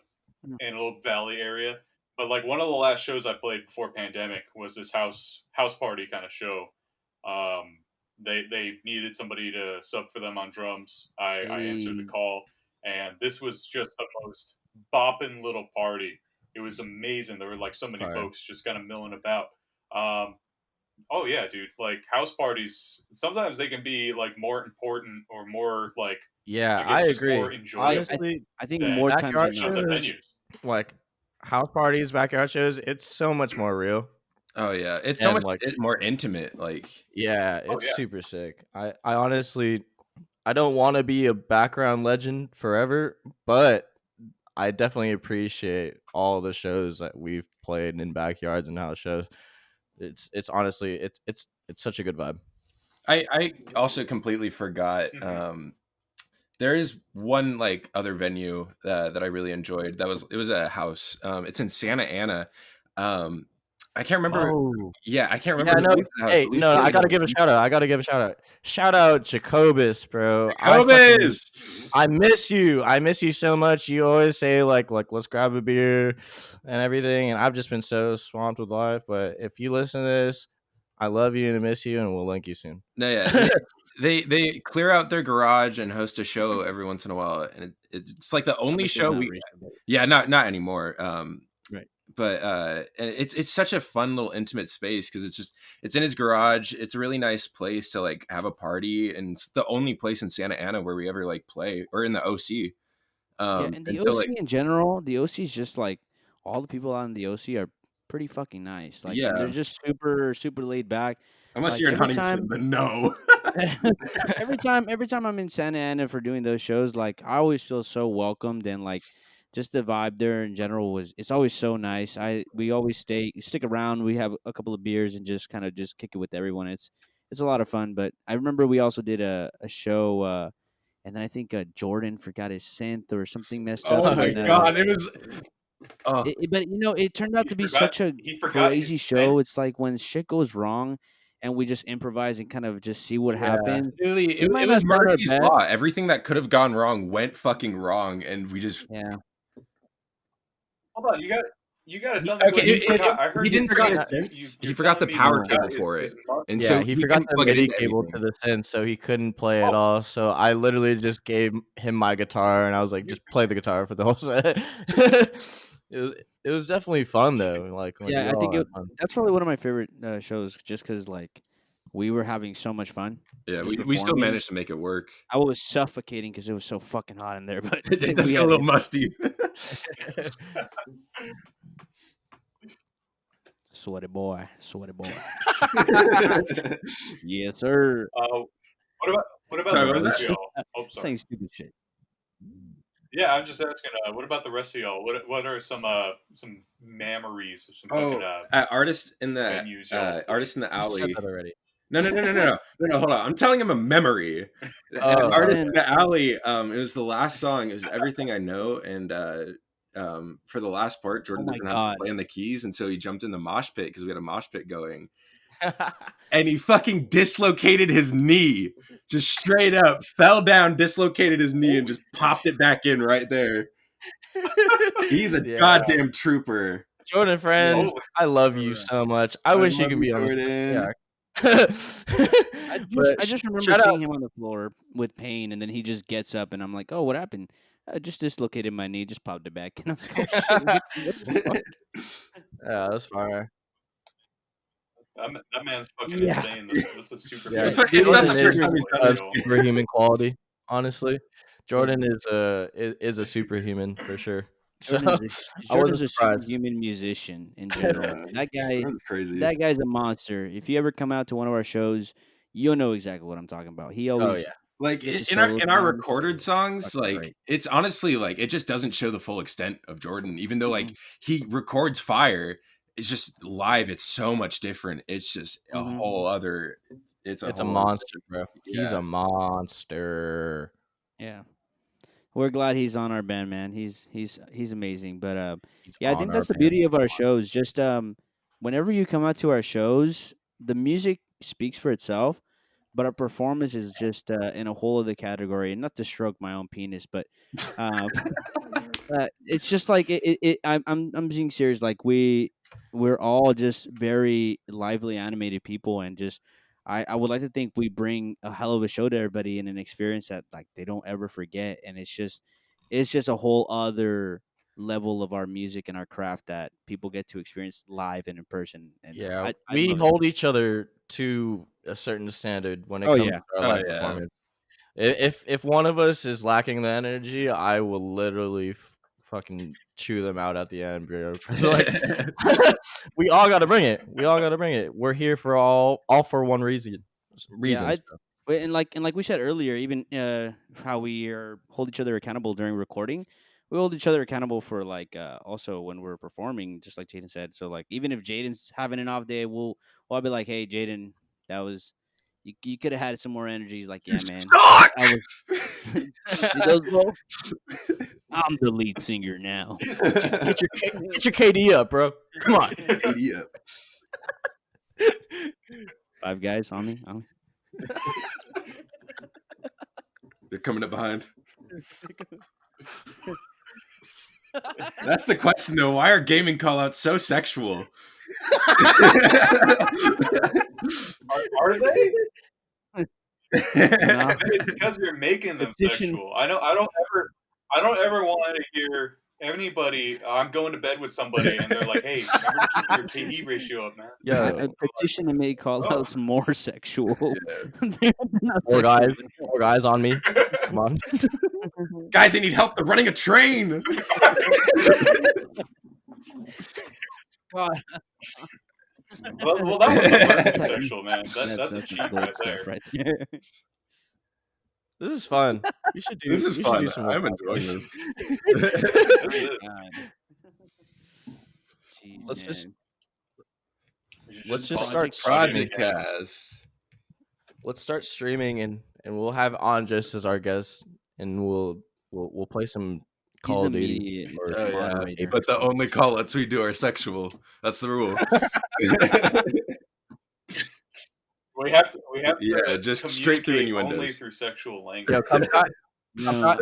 Antelope Valley area. But like one of the last shows I played before pandemic was this house party kind of show. They needed somebody to sub for them on drums. I answered the
Hey.
call, and this was just the most bopping little party. It was amazing. There were like so many
Fire.
folks just kind of milling about. Oh yeah, dude. Like house parties, sometimes they can be like more important or more like
Yeah,
I
I
guess just
agree.
more enjoyable
Honestly,
I think
than
more times
backyard
than
other
not.
shows,
venues.
like house parties, backyard shows, it's so much more real.
Oh yeah, it's so
And
much
like,
more intimate. Like,
yeah,
Oh
it's
yeah.
super sick. I honestly, I don't want to be a background legend forever, but I definitely appreciate all the shows that we've played in backyards and house shows. It's honestly it's such a good vibe.
I also completely forgot. There is one like other venue that I really enjoyed. It was a house. It's in Santa Ana. I can't remember.
Oh.
Yeah, I can't
Yeah,
remember the
no,
name of the house.
hey,
But we've
no, I
played
gotta
it.
give a shout out. I gotta give a shout out. Shout out Jacobus, bro.
Jacobus!
I miss you. I miss you so much. You always say like let's grab a beer and everything, and I've just been so swamped with life. But if you listen to this, I love you and I miss you, and we'll link you soon.
No, yeah, they clear out their garage and host a show every once in a while, and it's like the only
Obviously
show
not
we.
recently.
Yeah, not anymore.
Right.
But and it's such a fun little intimate space because it's in his garage. It's a really nice place to like have a party, and it's the only place in Santa Ana where we ever like play, or in the OC.
Yeah, and the
And so
OC
like
in general, the OC is just like all the people out in the OC are pretty fucking nice. Like, and they're
yeah,
just super laid back.
unless
Like
you're in
every
Huntington,
time,
then no.
every time I'm in Santa Ana for doing those shows, like I always feel so welcomed, and like just the vibe there in general it's always so nice. We always stick around. We have a couple of beers and just kind of just kick it with everyone. It's a lot of fun. But I remember we also did a show. And then I think Jordan forgot his synth or something messed up.
Oh my
And,
god, it was. Oh,
but it turned out to be such a
He forgot
crazy
his
show. It's like when shit goes wrong, and we just improvise and kind of just see what happens.
really,
We
it
might
was
not sound our
Murphy's
best.
law. Everything that could have gone wrong went fucking wrong, and we just.
Yeah,
Hold on, you gotta tell me what
Okay,
he forgot. I heard
he didn't
you
forget
say
his synth.
you're
He forgot the
telling me
power
he
cable
forgot
for it,
his
and
Yeah,
so
he
we
forgot
couldn't
the
plug it
MIDI
into
cable
anything.
to the synth, so he couldn't play it all. So I literally just gave him my guitar, and I was like, just play the guitar for the whole set. It was definitely fun though. Like we
yeah. I think
all had fun.
that's probably one of my favorite shows, just because like we were having so much fun.
Yeah,
just
we still
performing.
managed to make it work.
I was suffocating because it was so fucking hot in there. But
It does
we
get a
had
little musty.
sweaty boy. Yes, sir.
what about
Sorry,
the
what was
rest of
that?
y'all? Oh, sorry.
Saying stupid shit.
Yeah, I'm just asking. What about the rest of y'all? What are some memories of some fucking
Artist in the
venues y'all
artist in the
You said
alley.
that already.
No, hold on. I'm telling him a memory.
Oh.
Artist in the alley. It was the last song. It was Everything I Know, and for the last part, Jordan
my
doesn't have
God.
to play on the keys, and so he jumped in the mosh pit because we had a mosh pit going, and he fucking dislocated his knee, just straight up fell down, dislocated his knee, and just popped it back in right there. He's a
Yeah.
goddamn trooper.
Jordan, friend,
Oh.
I love you so much. I wish you
love
could
you,
be on.
Jordan.
Yeah.
I just remember
shout
seeing him on the floor with pain, and then he just gets up, and I'm like, "Oh, what happened?" I just dislocated my knee, just popped it back, and I was like, "Oh shit!" What the fuck?
Yeah, that's fire.
That man's fucking
Yeah.
insane. That's a super.
Yeah,
It's
good
not
Jordan
the
is
first time he's done
a
this.
superhuman quality. Honestly, Jordan is a superhuman for sure. So,
Jordan's a
surprised.
superhuman musician in general. That guy,
That's crazy.
that guy's a monster. If you ever come out to one of our shows, you'll know exactly what I'm talking about. He always,
yeah.
Like
It's a
in our
solo
in our
sound.
recorded songs,
Fucking
like
great.
it's honestly like it just doesn't show the full extent of Jordan. Even though like
Mhm.
he records fire, it's just live. It's so much different. It's just a
Mhm.
whole other. It's
It's a
whole
monster, bro. He's
Yeah.
a monster.
yeah. We're glad he's on our band, man. He's amazing. But
He's
yeah, I
on
think
our
that's the
band.
beauty of our shows. Just whenever you come out to our shows, the music speaks for itself, but our performance is just in a whole other category. And not to stroke my own penis, but um, it's just like I'm being serious. Like we're all just very lively, animated people, and just I would like to think we bring a hell of a show to everybody and an experience that like they don't ever forget. And it's just a whole other level of our music and our craft that people get to experience live and in person. And
Yeah,
I
we
love it.
hold each other to a certain standard when it
Oh,
comes
yeah.
to our
Oh,
live
yeah.
performance. If one of us is lacking the energy, I will literally fucking chew them out at the end, bro. 'Cause, like, we all got to bring it. We all got to bring it. We're here for all for one reason.
Yeah,
so.
and like we said earlier, even how we hold each other accountable during recording, we hold each other accountable for like also when we're performing, just like Jaden said. So like even if Jaden's having an off day, I'll be like, hey Jaden, that was you could have had some more energy. He's like, yeah, man, I was. He goes, well, I'm the lead singer now.
Get your KD up, bro. Come on.
Idiot.
5 guys on me.
They're coming up behind. That's the question, though. Why are gaming callouts so sexual?
Are they?
No.
It's because you're making them
Addition-
sexual. I don't ever want to hear anybody. I'm going to bed with somebody, and they're like, "Hey, remember to keep your KD ratio up, man."
Yeah.
I petition to make callouts more sexual.
Four guys on me. Come on.
Guys, I need help. They're running a train.
God.
Well, that was sexual, man. That's a cheat
good
right
stuff
there.
right there.
This is fun. We should do.
This is
we should
fun.
do some more
I'm enjoying
podcasts.
this.
Jeez,
Let's just-
man.
Let's just
Project
start
Project
streaming.
Podcast.
Let's start streaming and we'll have Andres as our guest and we'll play some Call of Duty. or
Oh,
some
yeah.
moderator.
But the only callouts we do are sexual. That's the rule.
We have to.
Yeah, just straight through
communicate only
innuendos.
through sexual language.
Yeah, come back.
No,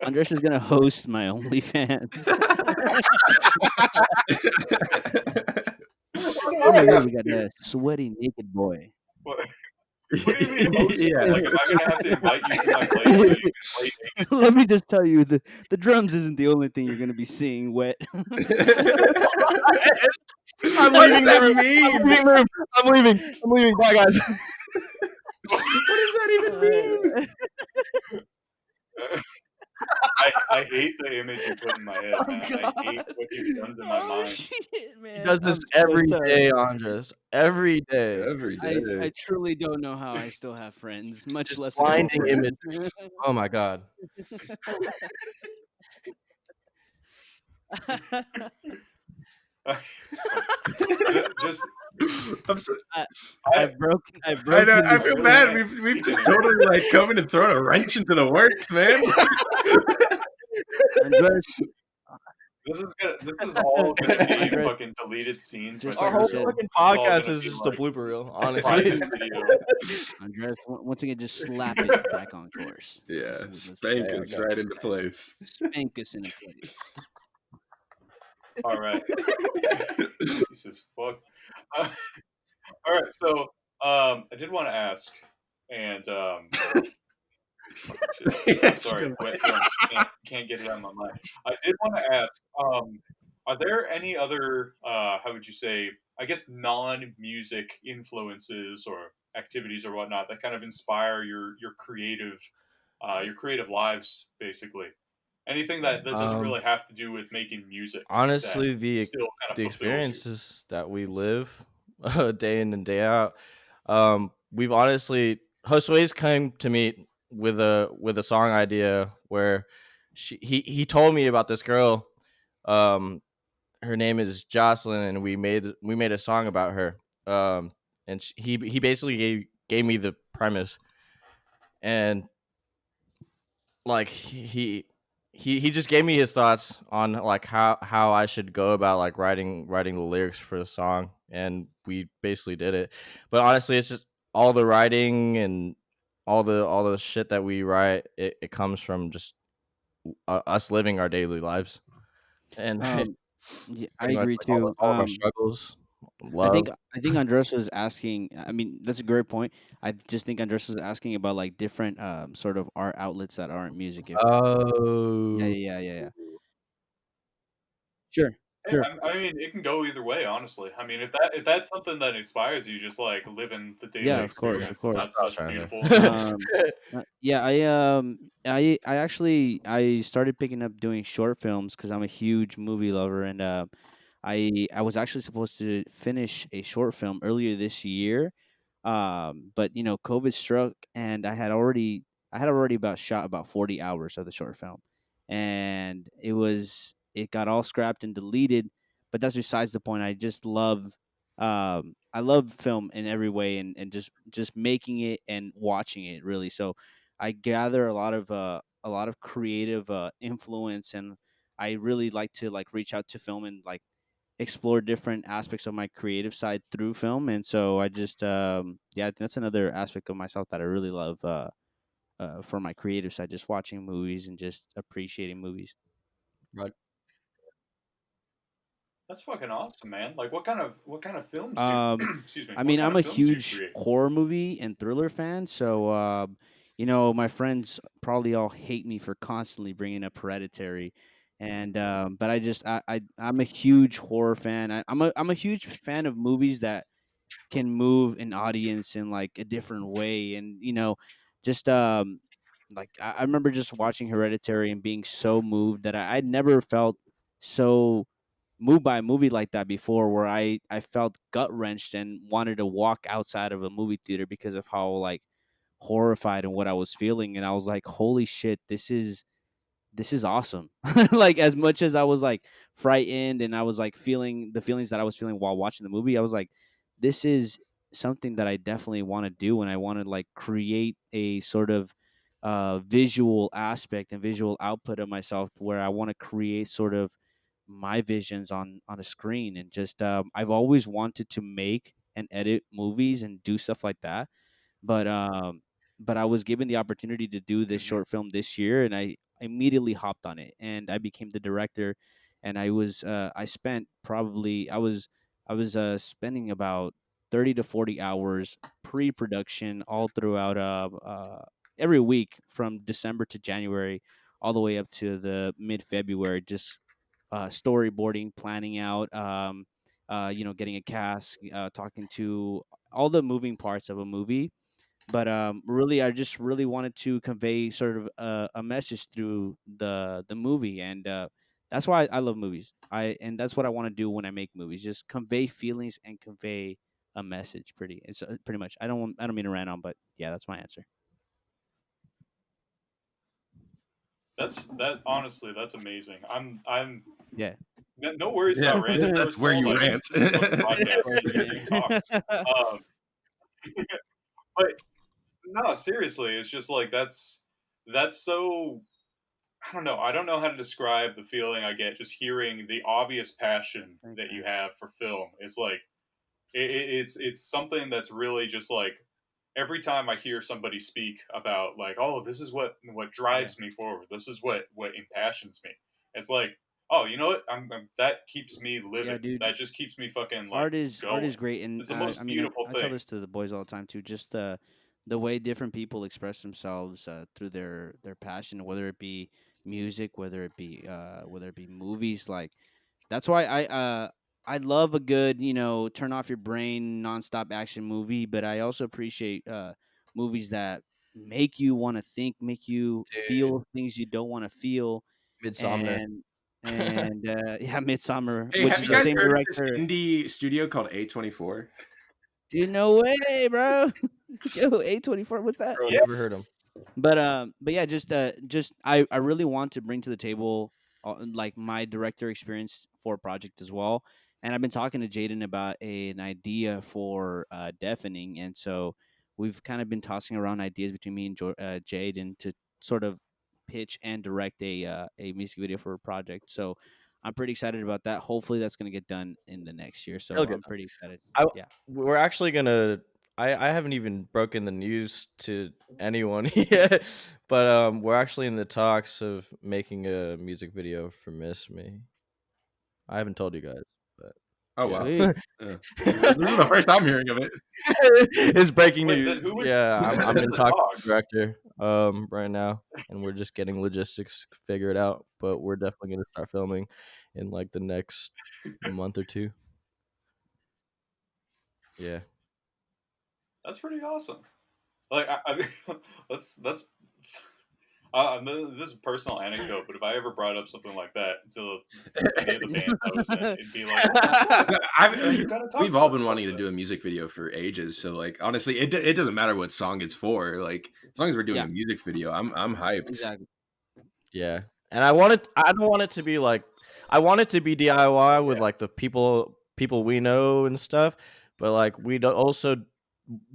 Andres is gonna host my OnlyFans. Oh my god, we got a sweaty naked boy.
What do you mean host?
Yeah.
Like, am I gonna have to invite you to my place so you can play naked?
Let me just tell you, the drums isn't the only thing you're gonna be seeing wet.
I'm
What
leaving
does that
the room.
mean?
I'm leaving. Bye, guys.
What does that even mean?
I hate the image you put in my head, man. I hate what you've done to my mind.
Shit, man.
He does this every day, Andres. Every day.
Every day.
I truly don't know how I still have friends, much less a
blinding
girlfriend.
image. Oh my god.
Just
I'm so,
I've broken.
I know. I
this
feel
way.
bad. We've just totally like come in and thrown a wrench into the works, man.
Andres,
this is all gonna be
Andres-
fucking deleted scenes.
Just
with
Our
like
whole
we
our
said,
fucking
all
podcast
gonna
is
be
just
like
a blooper reel,
private
honestly.
video.
Andres, once again, just slap it back on course.
Yeah,
Let's
spank
yeah,
us
I got
right into place.
spank us into place.
All right. Jesus fuck. All right. So I did want to ask, and fucking shit. I'm sorry, wet drums. Can't get it out of my mind. I did want to ask, are there any other, how would you say, I guess, non-music influences or activities or whatnot that kind of inspire your creative lives, basically? Anything that doesn't really have to do with making music.
Honestly,
that
the
still kind of
the
fulfills you.
experiences that we live day in and day out. We've honestly Josue's came to me with a song idea where he told me about this girl. Her name is Jocelyn, and we made a song about her. And he basically gave me the premise, and like he just gave me his thoughts on like how I should go about like writing the lyrics for the song, and we basically did it. But honestly, it's just all the writing and all the shit that we write. It comes from just us living our daily lives, and
Yeah, I
pretty much,
agree
like,
too.
all of our struggles. Love.
I think Andres was asking. I mean, that's a great point. I just think Andres was asking about like different sort of art outlets that aren't music.
Oh,
Yeah. Sure.
I mean, it can go either way, honestly. I mean, if that's something that inspires you, just like living the daily
Yeah, of course,
experience,
of course.
that's
That's
beautiful.
Yeah, I actually I started picking up doing short films because I'm a huge movie lover, and I was actually supposed to finish a short film earlier this year, but COVID struck, and I had already about shot about 40 hours of the short film, and it got all scrapped and deleted. But that's besides the point. I love film in every way, and just making it and watching it really. So I gather a lot of creative influence, and I really like to like reach out to film and like explore different aspects of my creative side through film. And so I just yeah, that's another aspect of myself that I really love for my creative side, just watching movies and just appreciating movies.
Right.
That's fucking awesome, man. Like, what kind of films do?
Um,
Excuse me.
I
What
mean,
kind
I'm
of
a
films do you
huge
create?
horror movie and thriller fan, so you know, my friends probably all hate me for constantly bringing up Hereditary, and but I'm a huge horror fan. I'm a huge fan of movies that can move an audience in like a different way, and you know, just like I remember just watching Hereditary and being so moved that I'd never felt so moved by a movie like that before, where I felt gut wrenched and wanted to walk outside of a movie theater because of how like horrified and what I was feeling. And I was like, holy shit, this is awesome. Like, as much as I was like frightened and I was like feeling the feelings that I was feeling while watching the movie, I was like, this is something that I definitely want to do, and I want to like create a sort of visual aspect and visual output of myself, where I want to create sort of my visions on a screen. And just I've always wanted to make and edit movies and do stuff like that, but I was given the opportunity to do this
Hmm.
short film this year, and I immediately hopped on it, and I became the director. And I spent probably I was spending about 30 to 40 hours pre-production all throughout every week from December to January, all the way up to the mid-February, just storyboarding, planning out, you know, getting a cast, talking to all the moving parts of a movie. But really, I just really wanted to convey sort of a message through the movie, and that's why I love movies. And that's what I want to do when I make movies, just convey feelings and convey a message. Pretty much. I don't mean to rant on, but yeah, that's my answer.
That honestly, that's amazing. I'm
Yeah.
no worries
Yeah,
about ranting.
that's
First of
where
all,
you
like,
rant.
this is what the
That's
podcast
where
is.
you
You're
rant.
being talked. Um, but no, seriously, it's just like that's so. I don't know. I don't know how to describe the feeling I get just hearing the obvious passion
Thanks,
that you
man.
have for film. It's like it's something that's really just like every time I hear somebody speak about like, oh, this is what
Yeah.
drives me forward. This is what impassions me. It's like, oh, you know what? That keeps me
Yeah,
living.
dude.
That just keeps me fucking like
Art is
going.
great, and
It's the
I
most
mean,
beautiful
I tell
thing.
this to the boys all the time too. Just the way different people express themselves through their passion, whether it be music, whether it be movies. Like, that's why I love a good, you know, turn off your brain nonstop action movie, but I also appreciate movies that make you want to think, make you
Dude,
feel things you don't want to feel.
Midsomnia.
and yeah, Midsummer,
Hey,
which
have
is
you
the
guys
same
heard of this
director.
indie studio called A24?
Dude, no way, bro. Yo, A24, what's that?
Bro,
Yeah,
never heard him.
But yeah, just I really want to bring to the table like my director experience for a project as well. And I've been talking to Jaden about an idea for deafening, and so we've kind of been tossing around ideas between me and Jaden to sort of pitch and direct a music video for a project. So I'm pretty excited about that. Hopefully, that's going to get done in the next year.
He'll
So
get
I'm
done.
pretty excited.
I
Yeah.
we're actually gonna. I haven't even broken the news to anyone yet, but we're actually in the talks of making a music video for "Miss Me." I haven't told you guys, but
Oh
yeah,
wow,
Sweet.
yeah. This is the first I'm hearing of it.
it's breaking
wait, then
news.
who would
Yeah,
who's
I'm
in
in
the
talks with the
talks?
director right now, and we're just getting logistics figured out. But we're definitely gonna start filming in like the next month or two. Yeah.
That's pretty awesome. Like I mean, that's this is a personal anecdote, but if I ever brought up something like that to any of the bands I was in, it'd be like, oh, cool.
No,
You gotta talk
we've
to
all
us
been
about
wanting to
that.
do a music video for ages. So like honestly, it doesn't matter what song it's for. Like as long as we're doing
Yeah.
a music video, I'm hyped.
Exactly.
Yeah. And I don't want it to be like, I want it to be DIY with
Yeah.
like the people we know and stuff, but like we also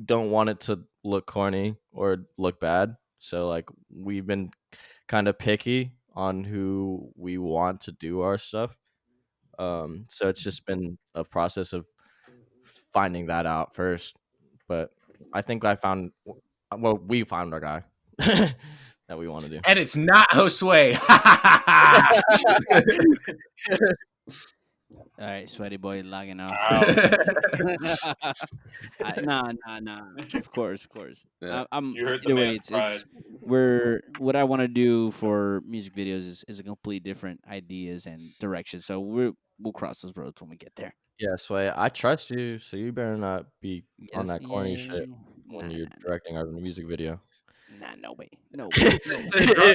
don't want it to look corny or look bad. So like we've been kind of picky on who we want to do our stuff. So it's just been a process of finding that out first. But I think we found our guy that we want to do.
And it's not Josue.
All right, sweaty boy logging off.
Wow.
Nah. Of course.
Yeah.
I'm
You heard the
either way.
man's pride.
What I want to do for music videos is a completely different ideas and direction. So we'll cross those roads when we get there.
Yeah, Sway, I trust you, so you better not be on
Yes,
that corny
yeah,
shit when
nah,
you're directing our music video.
Nah, no way.
To go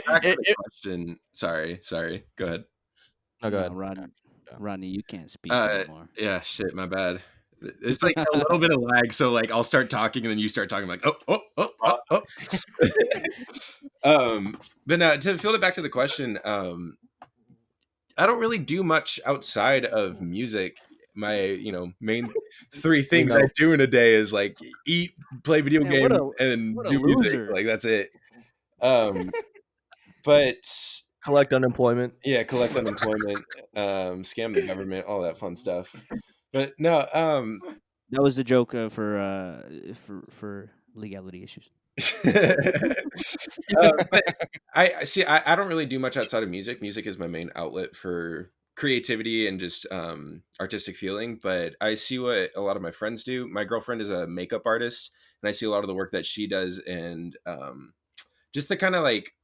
back to the question. Sorry. Go ahead.
No, go
No,
ahead.
Rodney, you can't speak anymore.
Yeah, shit, my bad. It's like a little bit of lag, so like I'll start talking and then you start talking, like oh. But no, to field it back to the question, I don't really do much outside of music. My main three things I do in a day is like eat, play video
Man,
game,
what
and
a
do music.
loser.
Like that's it. But
Collect unemployment.
yeah, collect unemployment, scam the government, all that fun stuff. But no,
That was the joke for legality issues.
but I see. I don't really do much outside of music. Music is my main outlet for creativity and just artistic feeling. But I see what a lot of my friends do. My girlfriend is a makeup artist, and I see a lot of the work that she does, and just the kind of like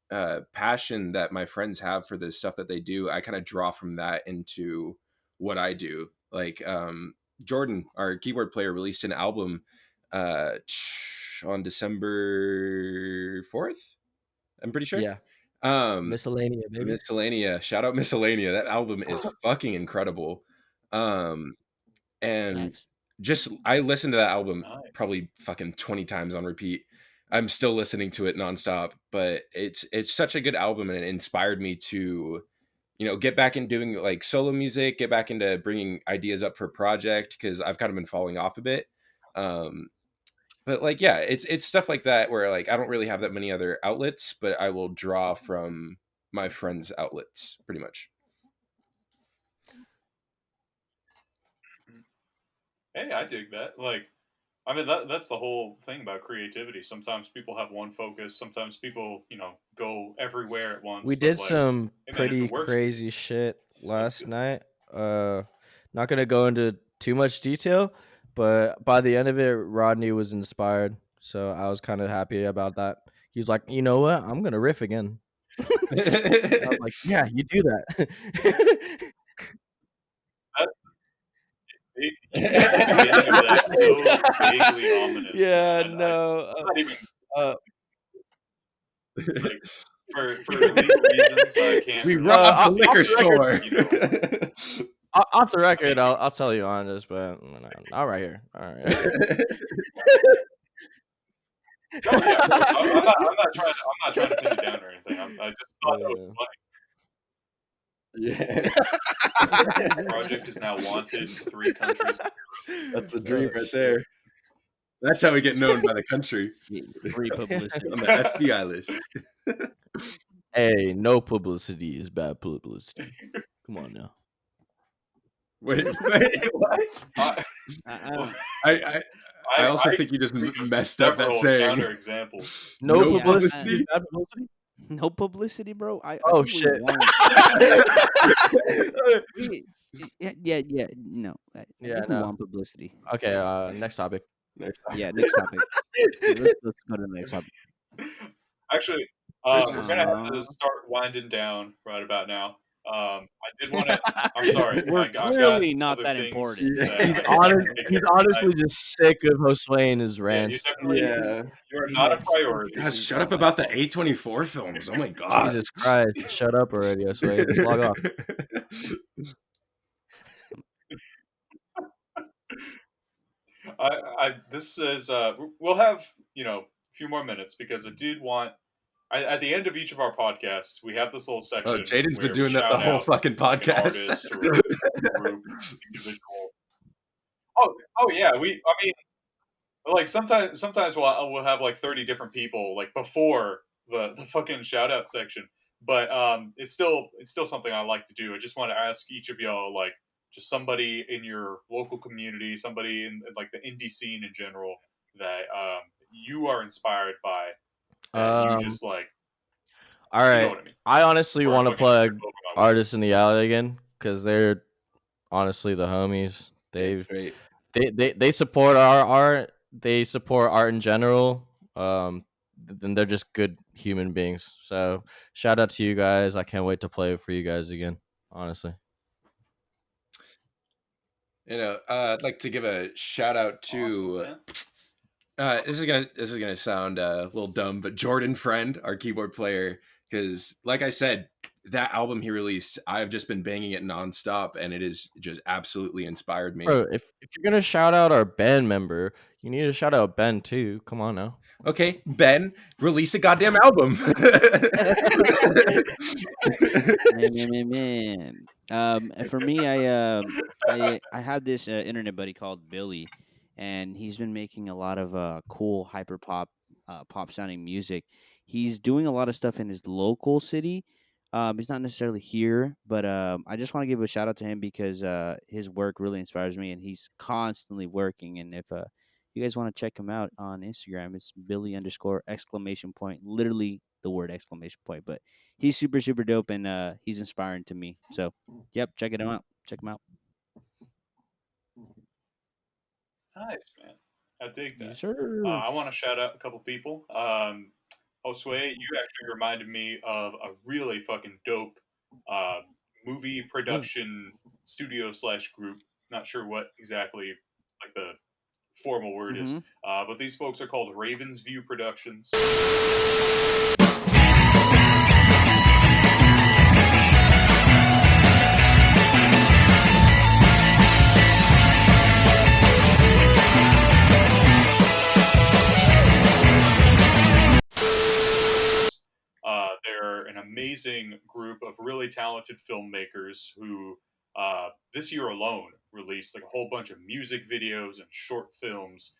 passion that my friends have for the stuff that they do. I kind of draw from that into what I do. Like Jordan, our keyboard player, released an album on December 4th, I'm pretty sure.
Yeah. Miscellanea, baby.
Miscellanea. Shout out Miscellanea. That album is fucking incredible. And
Thanks.
just I listened to that album
Nice.
probably fucking 20 times on repeat. I'm still listening to it nonstop, but it's such a good album, and it inspired me to get back in doing like solo music, get back into bringing ideas up for a project, because I've kind of been falling off a bit. But like, yeah, it's stuff like that where like I don't really have that many other outlets, but I will draw from my friends' outlets pretty much.
Hey, I dig that. Like, I mean, that's the whole thing about creativity. Sometimes people have one focus. Sometimes people, go everywhere at once.
We
but,
did
like,
some
hey, man, if
pretty
it works,
crazy shit last
good.
night. Not gonna go into too much detail, but by the end of it, Rodney was inspired, so I was kind of happy about that. He was like, "You know what? I'm gonna riff again." I was like, "Yeah, you do that."
You can't the beginning of that so vaguely ominous.
Yeah,
man.
no.
Not even like, for legal reasons, I can't.
We
really-
robbed the
off
liquor
the record,
store.
Off the record, I'll tell you on this, but all right here. All right.
Oh, yeah, I'm not trying to pin you down or anything. I just thought that was funny.
Yeah,
The project is now wanted in 3 countries.
that's the dream right there. That's how we get known by the country.
Free publicity.
On the FBI list.
Hey, no publicity is bad publicity. Come on now.
Wait, what? I also think you just messed up that saying.
Examples.
No
No
publicity is
publicity?
bad publicity?
No publicity, bro.
Oh,
think we
shit.
won. Yeah. No. I think we
no.
want publicity.
Okay, next topic.
Yeah, next topic. Let's go to the next topic.
Actually, we're gonna have to start winding down right about now. I did want to. I'm sorry.
We're
I've got
clearly not
other
that
things
important.
that
He's
I need to take
he's
care of
honestly
tonight.
just sick of Josue and his
Yeah,
rants.
you definitely. You are not a priority.
God, shut up about the A24 films. Oh my god.
Jesus Christ! Shut up already, Josue. Just log off.
This is we'll have a few more minutes because I did want at the end of each of our podcasts, we have this little section.
Oh, Jaden's been
where
doing
we
that the
shout
whole
out,
fucking
like, an
podcast.
artist or a group, individual. Oh yeah, I mean, like sometimes we'll have like 30 different people like before the fucking shout out section. But it's still something I like to do. I just want to ask each of y'all, like, just somebody in your local community, somebody in like the indie scene in general that you are inspired by, that you just like.
All
You know
right.
what I mean?
I honestly
Or
want to
fucking your
plug
Pokemon Go.
Artists in the Alley again because they're honestly the homies.
Great.
They support our art. They support art in general. Then they're just good human beings. So shout out to you guys. I can't wait to play for you guys again. Honestly.
You know, I'd like to give a shout out to.
Awesome, man.
This is gonna sound a little dumb, but Jordan Friend, our keyboard player, because like I said, that album he released, I've just been banging it nonstop, and it is just absolutely inspired me.
Bro, if you're gonna shout out our band member, you need to shout out Ben too. Come on now.
Okay, Ben, release a goddamn album.
Man. For me, I have this internet buddy called Billy, and he's been making a lot of cool hyper pop sounding music. He's doing a lot of stuff in his local city. He's not necessarily here, but I just want to give a shout out to him because his work really inspires me, and he's constantly working. And if you guys want to check him out on Instagram, it's Billy_! Literally the word exclamation point, but he's super dope, and he's inspiring to me. So, yep, check him out. Check him out.
Nice, man. I dig that.
Yes, sir.
I want to shout out a couple people. Josue, you actually reminded me of a really fucking dope movie production studio / group. Not sure what exactly like the formal word is, but these folks are called Ravens View Productions. They're an amazing group of really talented filmmakers who this year alone released like a whole bunch of music videos and short films.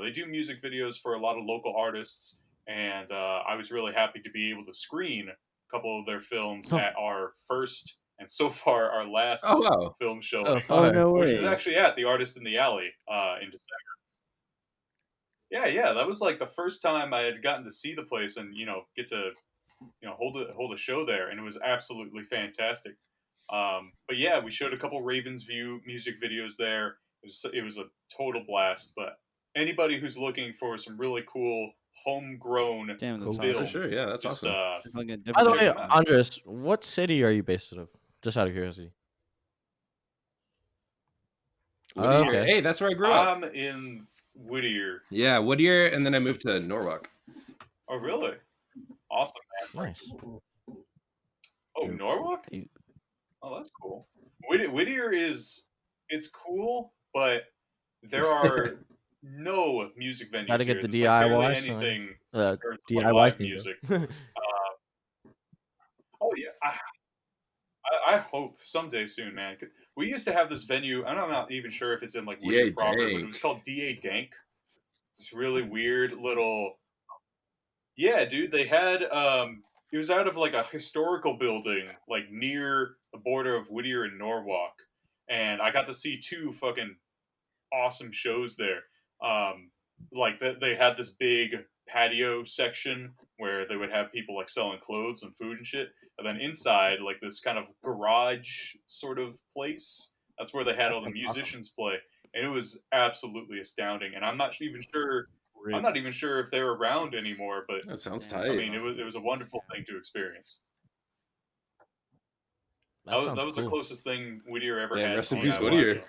They do music videos for a lot of local artists, and I was really happy to be able to screen a couple of their films at our first and so far our last film showing, which is actually at the Artist in the Alley in December. Yeah, that was like the first time I had gotten to see the place and get to hold a show there, and it was absolutely fantastic. But yeah, we showed a couple Ravens View music videos there. It was a total blast. But anybody who's looking for some really cool homegrown
film,
for sure. Yeah, that's
just,
awesome.
By the way, Andres, what city are you based out of? Just out of curiosity.
Okay. Hey, that's where I grew up.
I'm in Whittier.
Yeah, Whittier, and then I moved to Norwalk.
Oh, really? Awesome, man.
Nice.
Oh, Norwalk? Oh, that's cool. Whittier it's cool, but there are no music venues.
Gotta get
here.
the
There's,
DIY
like, anything
DIY
live
thing,
music. Oh yeah, I hope someday soon, man. We used to have this venue. I'm not even sure if it's in like Whittier proper, but it was called DA Dank. It's really weird little. Yeah, dude. They had it was out of like a historical building, like near the border of Whittier and Norwalk, and I got to see two fucking awesome shows there. Like they had this big patio section where they would have people like selling clothes and food and shit, and then inside like this kind of garage sort of place. That's where they had all the musicians play, and it was absolutely astounding. And I'm not even sure if they're around anymore, but
that sounds tight.
I mean, it was a wonderful thing to experience. That was the closest thing Whittier ever had.
Rest in peace, Whittier.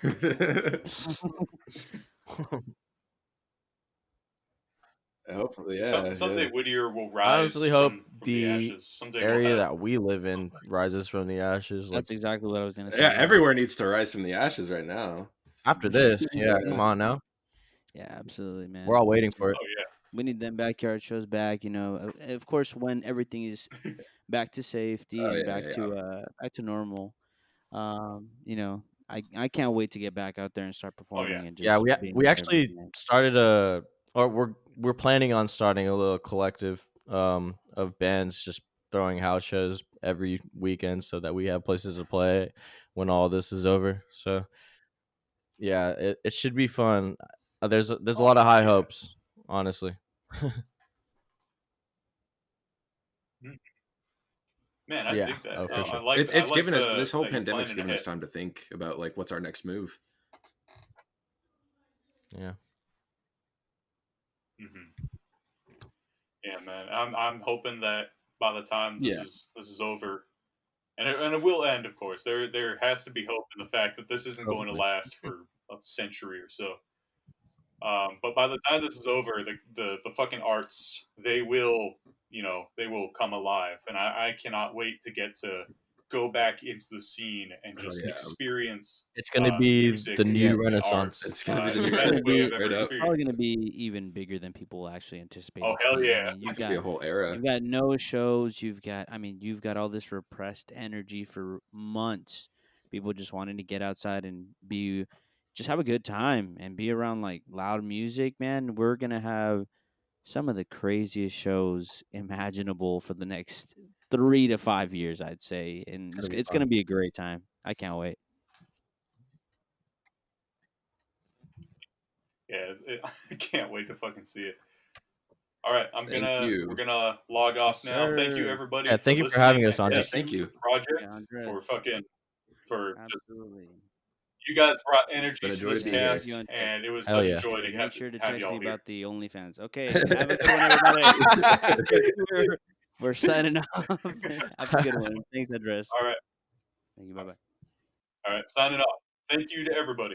Hopefully, yeah.
Someday Whittier will rise.
I honestly hope
from
the
ashes. Someday
area that we live in rises from the ashes.
That's exactly what I was gonna say.
Yeah, everywhere needs to rise from the ashes right now.
After this, yeah, come on now.
Yeah, absolutely, man.
We're all waiting for it.
Oh yeah.
We need them backyard shows back. You know, of course, when everything is back to safety
Oh
and
yeah, yeah.
back to normal. You know, I can't wait to get back out there and start
Oh yeah.
performing and
Yeah,
just being
we
with
actually
everybody.
started or we're planning on starting a little collective of bands just throwing house shows every weekend so that we have places to play when all this is over. So yeah, it should be fun. There's a
Oh
lot of high
yeah.
hopes, honestly.
Mhm. Man, I
Yeah,
dig that.
oh for sure.
I
It's
like
given us
the
this whole
that you're
pandemic's
planning
given us
ahead.
time to think about like what's our next move.
Yeah.
Hmm. Yeah, man. I'm hoping that by the time
Yeah,
this is over, and it will end, of course. There has to be hope in the fact that this isn't going to
Hopefully.
last for a century or so. But by the time this is over, the fucking arts, they will, they will come alive, and I cannot wait to get to go back into the scene and
oh
just
yeah,
experience
It's gonna be
music
the
Yeah,
new
and art
renaissance.
it's gonna be the
in the
new
it's
best
gonna
way
Renaissance,
I've
be
ever
right up.
probably
experienced.
gonna be even bigger than people actually anticipate
Oh
it to
hell
be. I
yeah!
mean,
It's gonna be a whole era.
you've got no shows. You've got all this repressed energy for months. People just wanting to get outside and just have a good time and be around like loud music. Man, we're gonna have some of the craziest shows imaginable for the next 3 to 5 years, I'd say, and
It's gonna be
it's
fun.
gonna be a great time. I can't wait.
Yeah, I can't wait to fucking see it. All right,
Thank
we're
you.
gonna log
Yes,
off now. Thank you
sir.
everybody
Yeah,
for
thank you for having
listening,
us,
and
Andre.
Yeah,
thank
thank
you to
you.
Project
Yeah, Andre.
for just
Absolutely.
you guys brought
It's been
energy
a
to
joy to
this
be
Thank
here.
you,
cast,
Andre.
and it was
Hell
such a
yeah.
joy
Hey,
to
make sure to
have
text me
y'all here.
about the OnlyFans. Okay, have a good one, everybody. We're signing off. Have a good one. Thanks, Address.
All right,
Thank you. Bye bye.
all right, signing off. Thank you to everybody.